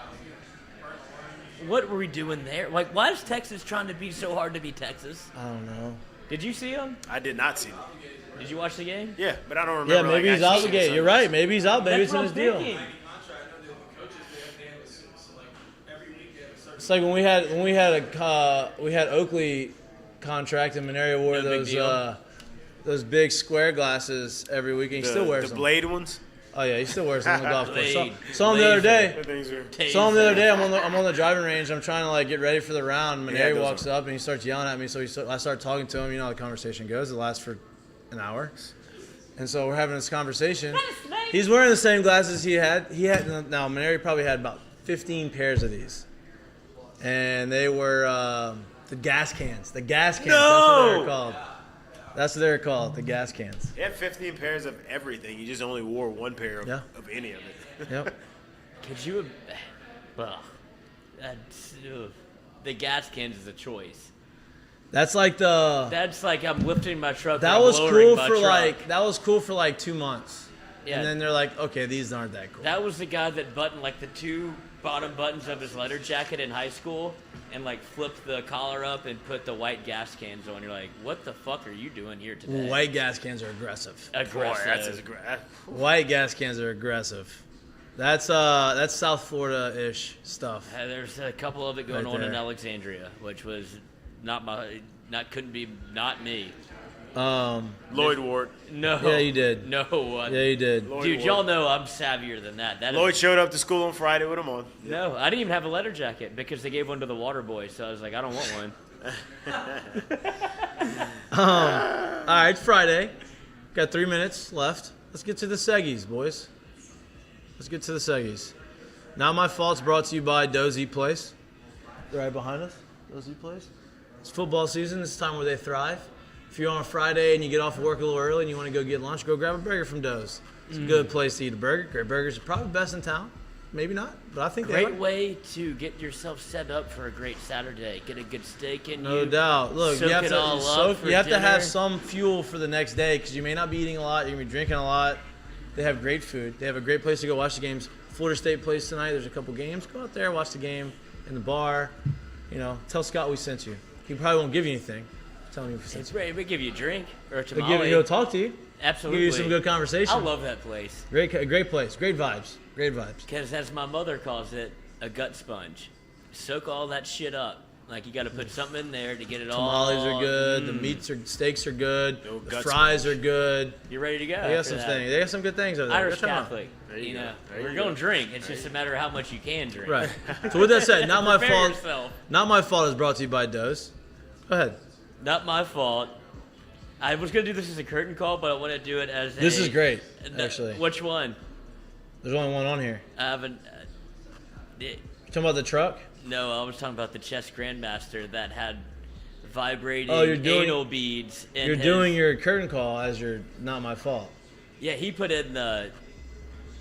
What were we doing there? Like, why is Texas trying to be so hard to be Texas? I don't know. Did you see him? I did not see him. Did you watch the game? Yeah, but I don't Yeah, remember. maybe he's obligated. You're right. Maybe he's out. Maybe That's it's in what his I'm deal. thinking. It's like when we had Oakley contract and Maneri wore those big square glasses every week, and he still wears the them. blade ones. Oh yeah, he still wears them on the golf course. Blade. Saw him the other day. Those things are- Saw him the other day. I'm on the driving range. I'm trying to get ready for the round. Yeah, Maneri those walks up and he starts yelling at me. So I start talking to him. You know how the conversation goes. It lasts for an hour, and so we're having this conversation. He's wearing the same glasses he had. Now Maneri probably had about 15 pairs of these, and they were the gas cans. The gas cans. No! That's what they were called. The gas cans. He had 15 pairs of everything. He just only wore one pair of any of it. Yep. Could you? Well, the gas cans is a choice. That's like the. That's like I'm lifting my truck. That or was I'm lowering cool my for truck. That was cool for 2 months. Yeah. And then they're like, okay, these aren't that cool. That was the guy that buttoned the 2 bottom buttons of his leather jacket in high school and flipped the collar up and put the white gas cans on. You're like, what the fuck are you doing here today? White gas cans are aggressive. Aggressive. White gas cans are aggressive. That's South Florida-ish stuff. There's a couple of it going Right on in there. Alexandria, which was not me. Lloyd Ward. No. Yeah, you did. No. Yeah, you did. Lloyd Dude, Ward. y'all know I'm savvier than that. Lloyd showed up to school on Friday with him on. No, I didn't even have a letter jacket because they gave one to the water boy. So I was like, I don't want one. All right, it's Friday. Got 3 minutes left. Let's get to the seggies, boys. Let's get to the seggies. Not My Fault's brought to you by Dozy Place. Right behind us, Dozy Place. It's football season. It's time where they thrive. If you're on a Friday and you get off work a little early and you want to go get lunch, go grab a burger from Doze. It's a good place to eat a burger. Great burgers are probably best in town. Maybe not, but I think they are. Great way to get yourself set up for a great Saturday. Get a good steak in No you. doubt. Look, soak you have it all to up for you have to have dinner. some fuel for the next day because you may not be eating a lot. You're gonna be drinking a lot. They have great food. They have a great place to go watch the games. Florida State plays tonight. There's a couple games. Go out there, watch the game in the bar. You know, tell Scott we sent you. He probably won't give you anything. Tell him we sent It's you. great. We give you a drink or a But tamale. he'll talk to you. Absolutely. Give you some good conversation. I love that place Great place. Great vibes. Great vibes. because, as my mother calls it, a gut sponge. Soak all that shit up. Like you got to put something in there to get it all. Tamales are good. The steaks are good. No The gut fries sponge. are good. You're ready to go. They got after some that. things. They got some good things over there. Irish Go check 'em out. Catholic. There you You go. know, There we're you going go. to drink. It's just a matter of how much you can drink. Right. So with that said, Not My Prepare Fault. yourself. Not My Fault is brought to you by Doze. Go ahead. Not my fault. I was going to do this as a curtain call, but I want to do it as This a... is great, No, actually. Which one? There's only one on here. I haven't... You talking about the truck? No, I was talking about the chess grandmaster that had vibrating you're doing- anal beads. In You're his, doing your curtain call as your Not My Fault. Yeah, he put in the...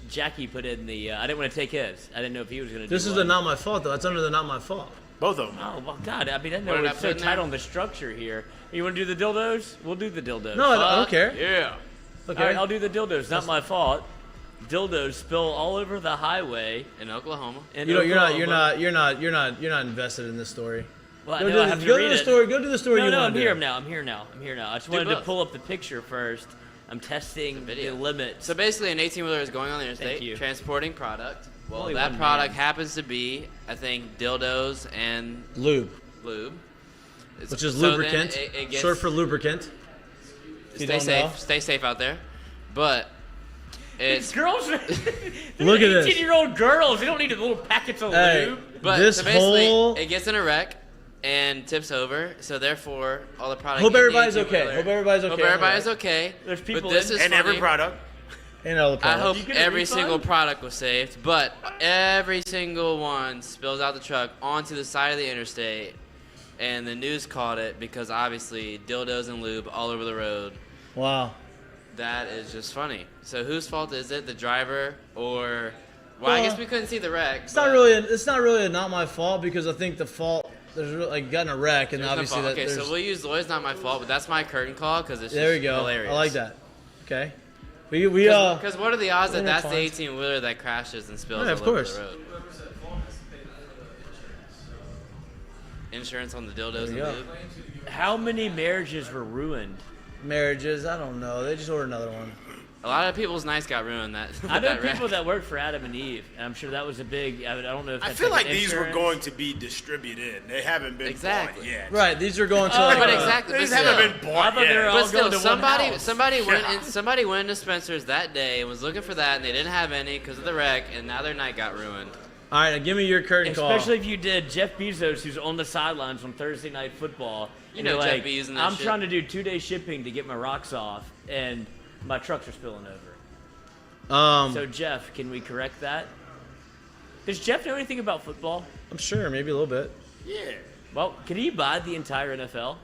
Jackie put in the... I didn't want to take his. I didn't know if he was going to do This is one. the Not My Fault, though. That's under the Not My Fault. Both of them. Oh, well, God. I mean, I know What did I it's so put in tight there? on the structure here. You want to do the dildos? We'll do the dildos. No, I don't care. Yeah. Okay. All right, I'll do the dildos. Not my fault. Dildos spill all over the highway In Oklahoma. in you're Oklahoma. not invested in this story. Well, Go no, do I have the, to go read to the it. story. Go to the story No, you no, want I'm to here do. now. I'm here now. I just wanted to both. pull up the picture first. I'm testing the video. limits. So basically, an 18-wheeler is going on the Thank interstate, you. transporting product. Well, Only that one product man. happens to be, I think, dildos and Lube, lube. which is So then lubricant, it gets- short for lubricant. If you Stay don't safe. know. Stay safe out there. But These it's girls, Look at this. 18-year-old girls. They don't need little packets of Hey, lube. but this so basically, whole. it gets in a wreck and tips over. So therefore, all the product. Hope in the everybody's 18-wheeler okay. Hope everybody's okay. Hope everybody's okay. There's But people this in- is And every funny. product. And all the I products. hope You get a every refund? single product was saved, but every single one spills out the truck onto the side of the interstate, and the news caught it because obviously dildos and lube all over the road. Wow. That is just funny. So whose fault is it? The driver or? Well, I Well, guess we couldn't see the wreck. It's not really. It's not really not my fault because I think the fault. There's like gotten a wreck and obviously that. Okay, there's, so we'll use Lloyd's not my fault, but that's my curtain call because it's there we just go. hilarious. I like that. Okay. We Because what are the odds that we're that's the fine. 18-wheeler that crashes and spills Yeah, of all over course. the road? Insurance on the dildos There and you go. lube. How many marriages were ruined? marriages. I don't know. They just ordered another one. A lot of people's nights got ruined. That I know that wreck. people that work for Adam and Eve, and I'm sure that was a big. I don't know if I that's feel like an these were insurance. going to be distributed. They haven't been Exactly. bought yet. Right. These are going to. Oh, like, But uh, exactly. They But just still, haven't been I bought thought they were yet. all but still, going to one house. somebody went into Spencer's that day and was looking for that, and they didn't have any because of the wreck, and now their night got ruined. All right. Now give me your curtain call. Especially if you did Jeff Bezos, who's on the sidelines on Thursday Night Football. You and know you're Jeff like, be using that I'm shit. trying to do 2-day shipping to get my rocks off, and my trucks are spilling over. So Jeff, can we correct that? Does Jeff know anything about football? I'm sure maybe a little bit. Yeah. Well, can he buy the entire NFL?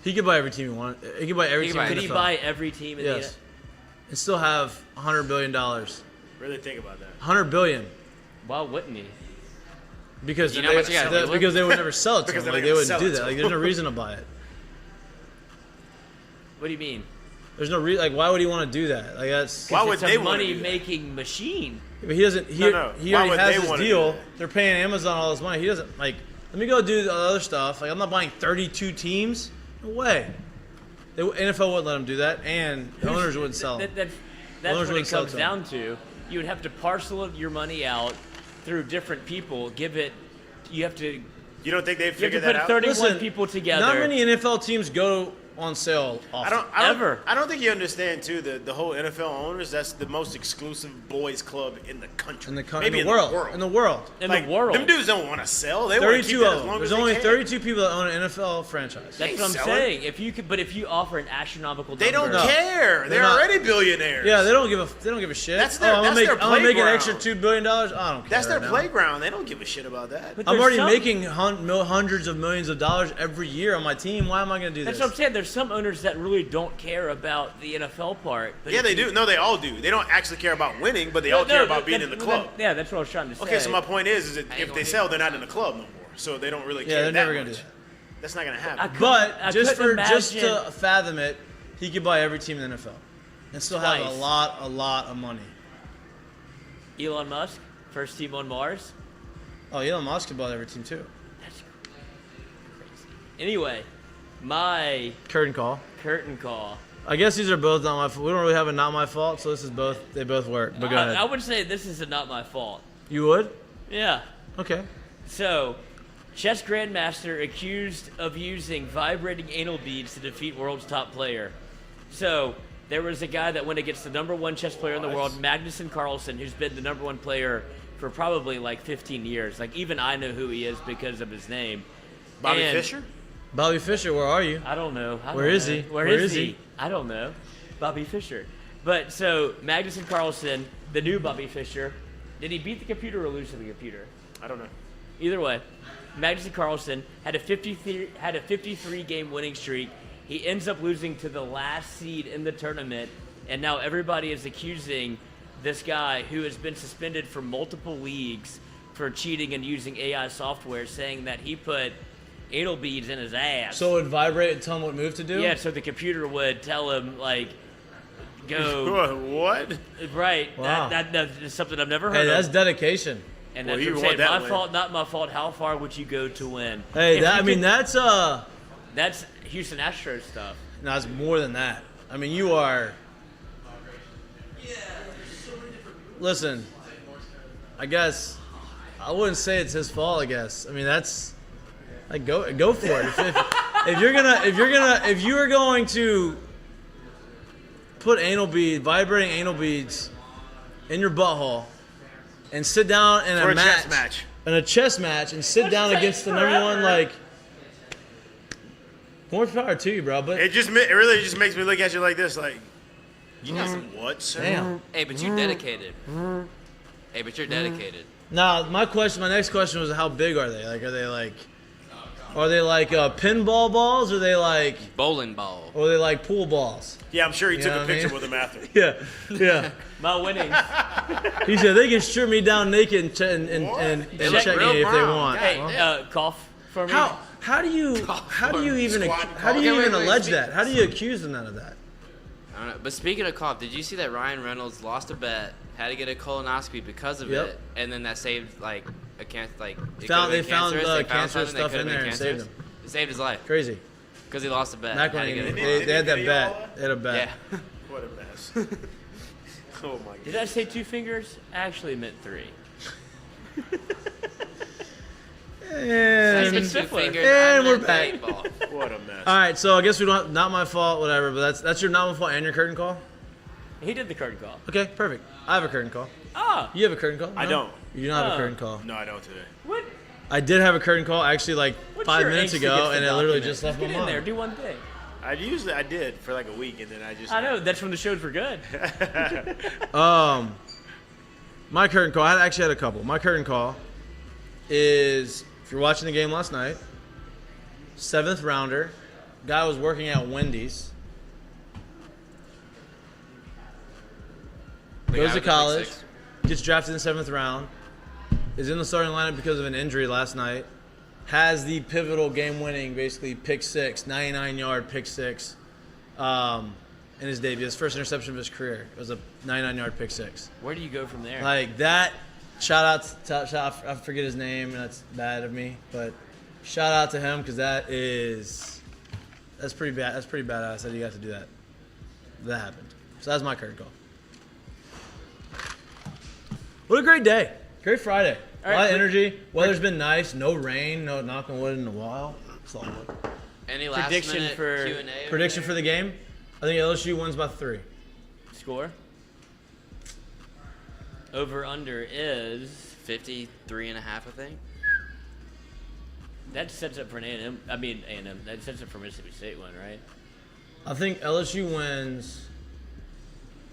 He could buy every team he wanted. He could buy every He team. could in Could the he NFL. buy every team in Yes. And still have $100 billion. Really think about that. $100 billion. the Why wouldn't he? Because You know how much you gotta deal with? because they would never sell it to Because him. they're Like, not they gonna wouldn't sell do it that. to Like him. there's no reason to buy it. What do you mean? There's no reason. Like why would he want to do that? Like that's. Why would it's a they wanna do that? money-making machine. But he doesn't. He, No. he Why already would has they his wanna do deal. that? They're paying Amazon all this money. He doesn't like. Let me go do the other stuff. Like I'm not buying 32 teams. No way. NFL wouldn't let him do that, and the owners wouldn't sell them. That's Owners what it wouldn't sell comes to down to. You would have to parcel your money out through different people. You don't think they've You have to figured put that out? 31 Listen, people together. Not many NFL teams go on sale often. I don't think you understand too the whole NFL owners. That's the most exclusive boys club in the country. In the world. In the world. Them dudes don't want to sell. They want to keep that as long as they can. There's only 32 people that own an NFL franchise. That's what I'm saying. If you offer an astronomical number, they don't care. They're already billionaires. Yeah, they don't give a shit. That's their I'm gonna make an playground. extra $2 billion. I don't care. That's their right playground. They don't give a shit about that. I'm already making hundreds of millions of dollars every year on my team. Why am I going to do this? That's what I'm saying. There's some owners that really don't care about the NFL part. Yeah, they do. No, they all do. They don't actually care about winning, but they all care about being in the club. Yeah, that's what I was trying to say. Okay, so my point is that if they sell, they're not in the club no more. So they don't really care. Yeah, they're never going to do that. That's not going to happen. But just to fathom it, he could buy every team in the NFL and still have a lot of money. Elon Musk, first team on Mars. Oh, Elon Musk could buy every team too. That's crazy. Anyway, my curtain call. I guess these are both not my fault. We don't really have a not my fault, so this is both. They both work. But go ahead. I would say this is a not my fault. You would? Yeah. Okay. So, chess grandmaster accused of using vibrating anal beads to defeat world's top player. So, there was a guy that went against the number one chess player in the world, Magnus Carlsen, who's been the number one player for probably like 15 years. Like, even I know who he is because of his name. Bobby Fischer? Bobby Fischer, where are you? I don't know. Where is he? Where is he? I don't know. Bobby Fischer. But so Magnus Carlsen, the new Bobby Fischer, did he beat the computer or lose to the computer? I don't know. Either way, Magnus Carlsen had a 53 game winning streak. He ends up losing to the last seed in the tournament, and now everybody is accusing this guy who has been suspended from multiple leagues for cheating and using AI software, saying that he put anal beads in his ass. So it would vibrate and tell him what move to do? Yeah, so the computer would tell him, like, go. What? Right. Wow. That is something I've never heard Hey, of. that's dedication. And that's what I'm saying. My fault, not my fault. How far would you go to win? Hey, that's Houston Astros stuff. No, it's more than that. I mean, you are. Listen, I guess I wouldn't say it's his fault. I guess. I mean, that's like go for it. If you are going to put vibrating anal beads in your butthole and sit down in a chess match and sit down against the number one, like, more power to you, bro. But it really just makes me look at you like this, like, you got some what, sir? Damn. Hey, but you're dedicated. Now, my next question was, how big are they? Like, are they like pinball balls? Or are they like bowling ball? Or are they like pool balls? Yeah, I'm sure he took a picture with him after. Yeah. My winnings. He said they can strip me down naked and check me if they want. Hey, cough for me. How do you even allege that? How do you accuse them of that? I don't know. But speaking of cough, did you see that Ryan Reynolds lost a bet, had to get a colonoscopy because of it, and then that saved like a cancer, like they found cancerous stuff in there and saved him. It saved his life. Crazy. Because he lost a bet. They had that bet. They had a bet. Yeah. What a mess. Oh my god. Did I say 2 fingers? I actually meant 3. And we're back. What a mess. All right, so I guess we don't have, not my fault, whatever, but that's your not my fault and your curtain call? He did the curtain call. Okay, perfect. I have a curtain call. Ah. You have a curtain call? No? I don't. You don't have a curtain call? No, I don't today. What? I did have a curtain call actually like 5 minutes ago, and it literally just left my mind. Get in there, do one thing. I did for like a week, and then I know, that's when the shows were good. My curtain call, I actually had a couple. My curtain call is, if you're watching the game last night, 7th rounder, guy was working at Wendy's, goes to college, gets drafted in the 7th round, is in the starting lineup because of an injury last night, has the pivotal game-winning, basically, pick six, 99-yard pick six in his debut. His first interception of his career. It was a 99-yard pick six. Where do you go from there? Like that, shout out, I forget his name, that's bad of me, but shout out to him because that's pretty bad. That's pretty badass that you got to do that. That happened. So that's my curtain call. What a great day. Great Friday. A lot of energy. Weather's been nice. No rain. No knock on wood in a while. It's all good. Any last Prediction minute for- Q&A? Prediction for the game? I think LSU wins by 3. Score. Over under is 53.5, I think. that sets up for an A&M. I mean A&M. That sets up for Mississippi State one, right? I think LSU wins.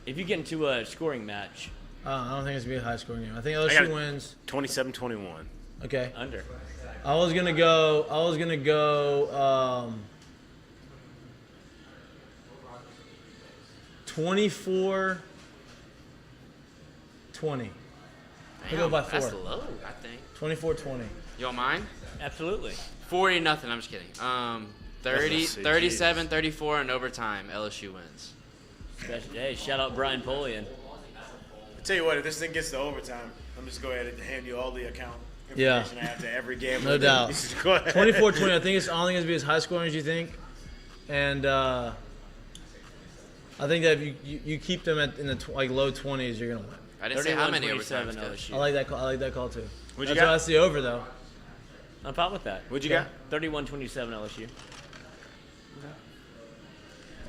If you get into a scoring match, I don't think it's going to be a high-scoring game. I think got LSU it. wins. 27-21. Okay. under. I was gonna go 24-20. We'll go by 4. That's low, I think. 24-20. You want mine? Absolutely. 40-0. I'm just kidding. 30, say 37-34 in overtime. LSU wins. Hey, shout out Brian Polian. I tell you what, if this thing gets to overtime, I'm just go ahead and hand you all the account Yeah. information after every game. No doubt. Go ahead. 24-20. I don't think it's going to be as high scoring as you think, and I think that if you keep them in the low 20s, you're gonna win. I didn't say how many 31-27 overtimes. Coach. LSU. I like that call. I like that call too. What'd you That's why got? that's the over though. I'm fine with that. What'd you got? 31-27 LSU.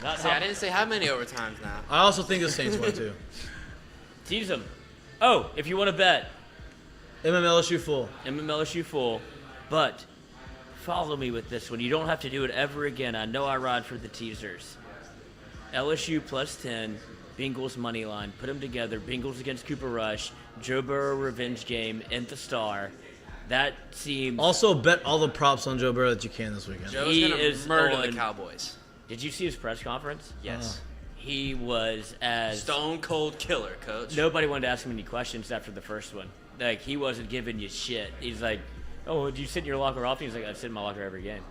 Not See, I didn't say how many overtimes now. I also think the Saints win too. tease them. Oh, if you want to bet, LSU full. LSU full, but follow me with this one. You don't have to do it ever again. I know I ride for the teasers. LSU plus 10, Bengals money line. Put them together. Bengals against Cooper Rush. Joe Burrow revenge game in the Star. That seems. Also, bet all the props on Joe Burrow that you can this weekend. Joe's He gonna is murder on- the Cowboys. Did you see his press conference? Yes. He was as Stone cold killer, coach. nobody wanted to ask him any questions after the first one. Like he wasn't giving you shit. He's like, "Oh, did you sit in your locker often?" He's like, "I sit in my locker every game."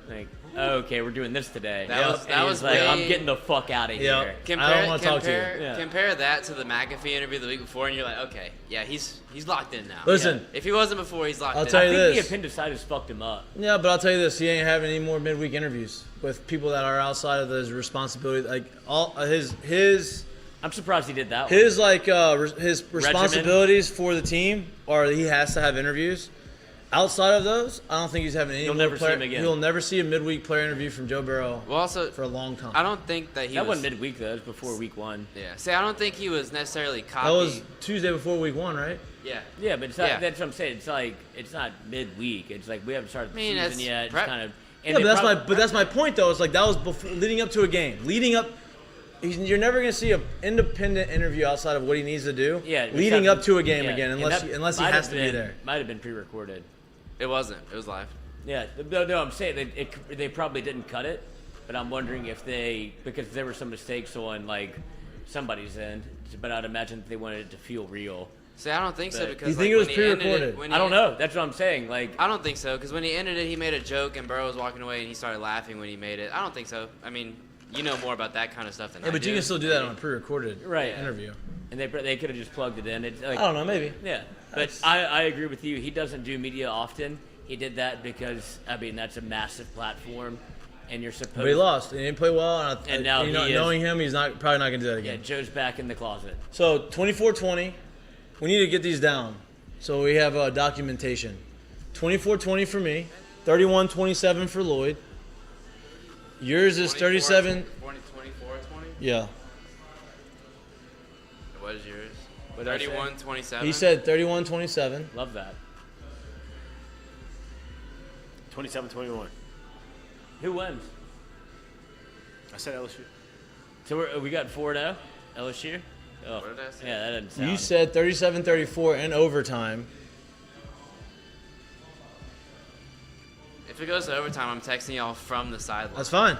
Like, okay, we're doing this today. That was- And that he's was like, way- "I'm getting the fuck out of Yeah. here." I don't wanna talk to you. Yeah. Compare that to the McAfee interview the week before, and you're like, okay, yeah, he's locked in now. Listen, If he wasn't before, he's locked I'll in. tell I you think this. the appendicitis fucked him up. Yeah, but I'll tell you this: he ain't having any more midweek interviews with people that are outside of his responsibility. Like all his I'm surprised he did that one. his responsibilities for the team are he has to have interviews. Outside of those, I don't think he's having any You'll more never see player. him again. He'll never see a midweek player interview from Joe Burrow Well, also, for a long time. I don't think that he That was. wasn't midweek though. It was before week 1. Yeah. See, I don't think he was necessarily cocky. That was Tuesday before week 1, right? Yeah. Yeah, but it's not, Yeah. that's what I'm saying. It's like it's not midweek. It's like we haven't started the I mean, season that's yet. It's prep. kind of. Yeah, but that's my point though. It's like that was before, leading up to a game. Leading up, you're never going to see an independent interview outside of what he needs to do. Yeah, leading up to a game yeah, again, and unless that unless he might has have to be been- there. Might have been pre-recorded. It wasn't. It was live. Yeah, no, I'm saying they probably didn't cut it, but I'm wondering if because there were some mistakes on like somebody's end, but I'd imagine that they wanted it to feel real. See, I don't think so But- because You think like, it was when he ended pre-recorded? when I don't he- know. That's what I'm saying. Like, I don't think so because when he ended it, he made a joke and Burrow was walking away and he started laughing when he made it. I don't think so. I mean, you know more about that kind of stuff than Yeah, I but do. you can still do that on a pre-recorded Right. interview. and they could have just plugged it in. It's like, I don't know, maybe. Yeah, but I agree with you. He doesn't do media often. He did that because I mean that's a massive platform, and you're supposed. But he lost. He didn't play well, And now he is- knowing him, he's probably not going to do that Yeah, again. Joe's back in the closet. So 24-20, we need to get these down. So we have documentation. 24-20 for me, 31-27 for Lloyd. Yours is 37. 24-20? Yeah. What is yours? What did I say? 31-27? He said 31-27. Love that. 27-21. Who wins? I said LSU. So we got 4-0 LSU. Oh, What did I say? yeah, that doesn't sound. You said 37-34 in overtime. If it goes to overtime, I'm texting y'all from the sideline. That's fine.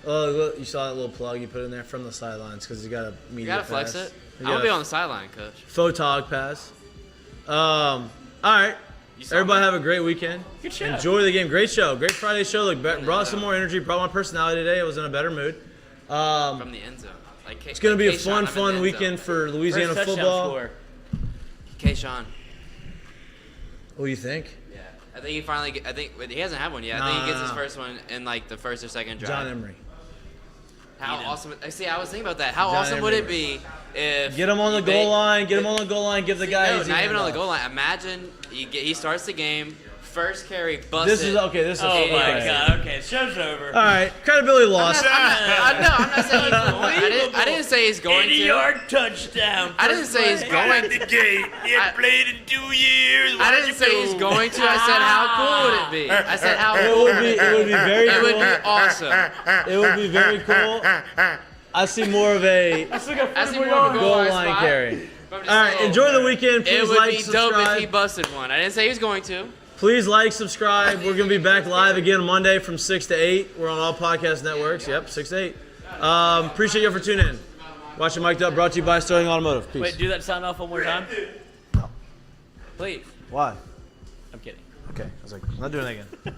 Look, you saw that little plug you put in there from the sidelines because you got a You media gotta flex pass. it. You I'm gonna got be a on the sideline, coach. photog pass. All right. You saw Everybody me? have a great weekend. Good show. Enjoy the game. Great show. Great Friday show. Look, brought some more energy. Brought my personality today. I was in a better mood. From the end zone. Like It's going to be a fun weekend for Louisiana First touchdown football. score. K-Sean. What do you think? Yeah. I think he finally. I think he hasn't had one yet. I think he gets his Nah. first one in like the first or second drive. John Emery. How Eden. awesome! See, I was thinking about that. How John awesome would it Emery. be if Get him on the you goal line. Get him on the goal line. Give the guy No, his not even on the handoff. goal line. Imagine he starts the game first carry busted. This is okay. This is. Oh my okay. God. Okay, show's over. All right, credibility lost. I'm not saying I didn't say he's going to. 80-yard touchdown. I didn't say he's going the to. gate. He had played in 2 years. I didn't say he's going to. I said how cool would it be? I said how It cool. would be very It cool. would be awesome. It would be very cool. I see more of a I see more of a goal line spot. carry. But I'm just All right, saying, enjoy the weekend. It Please would like, be dope if he subscribe. busted one. I didn't say he was going to. Please like, subscribe. We're going to be back live again Monday from 6 to 8. We're on all podcast networks. Yep, 6 to 8. Appreciate you for tuning in. Watching Mik'd Up, brought to you by Sterling Automotive. Peace. Wait, do that sound off one more time. Please. Why? I'm kidding. Okay. I was like, I'm not doing that again.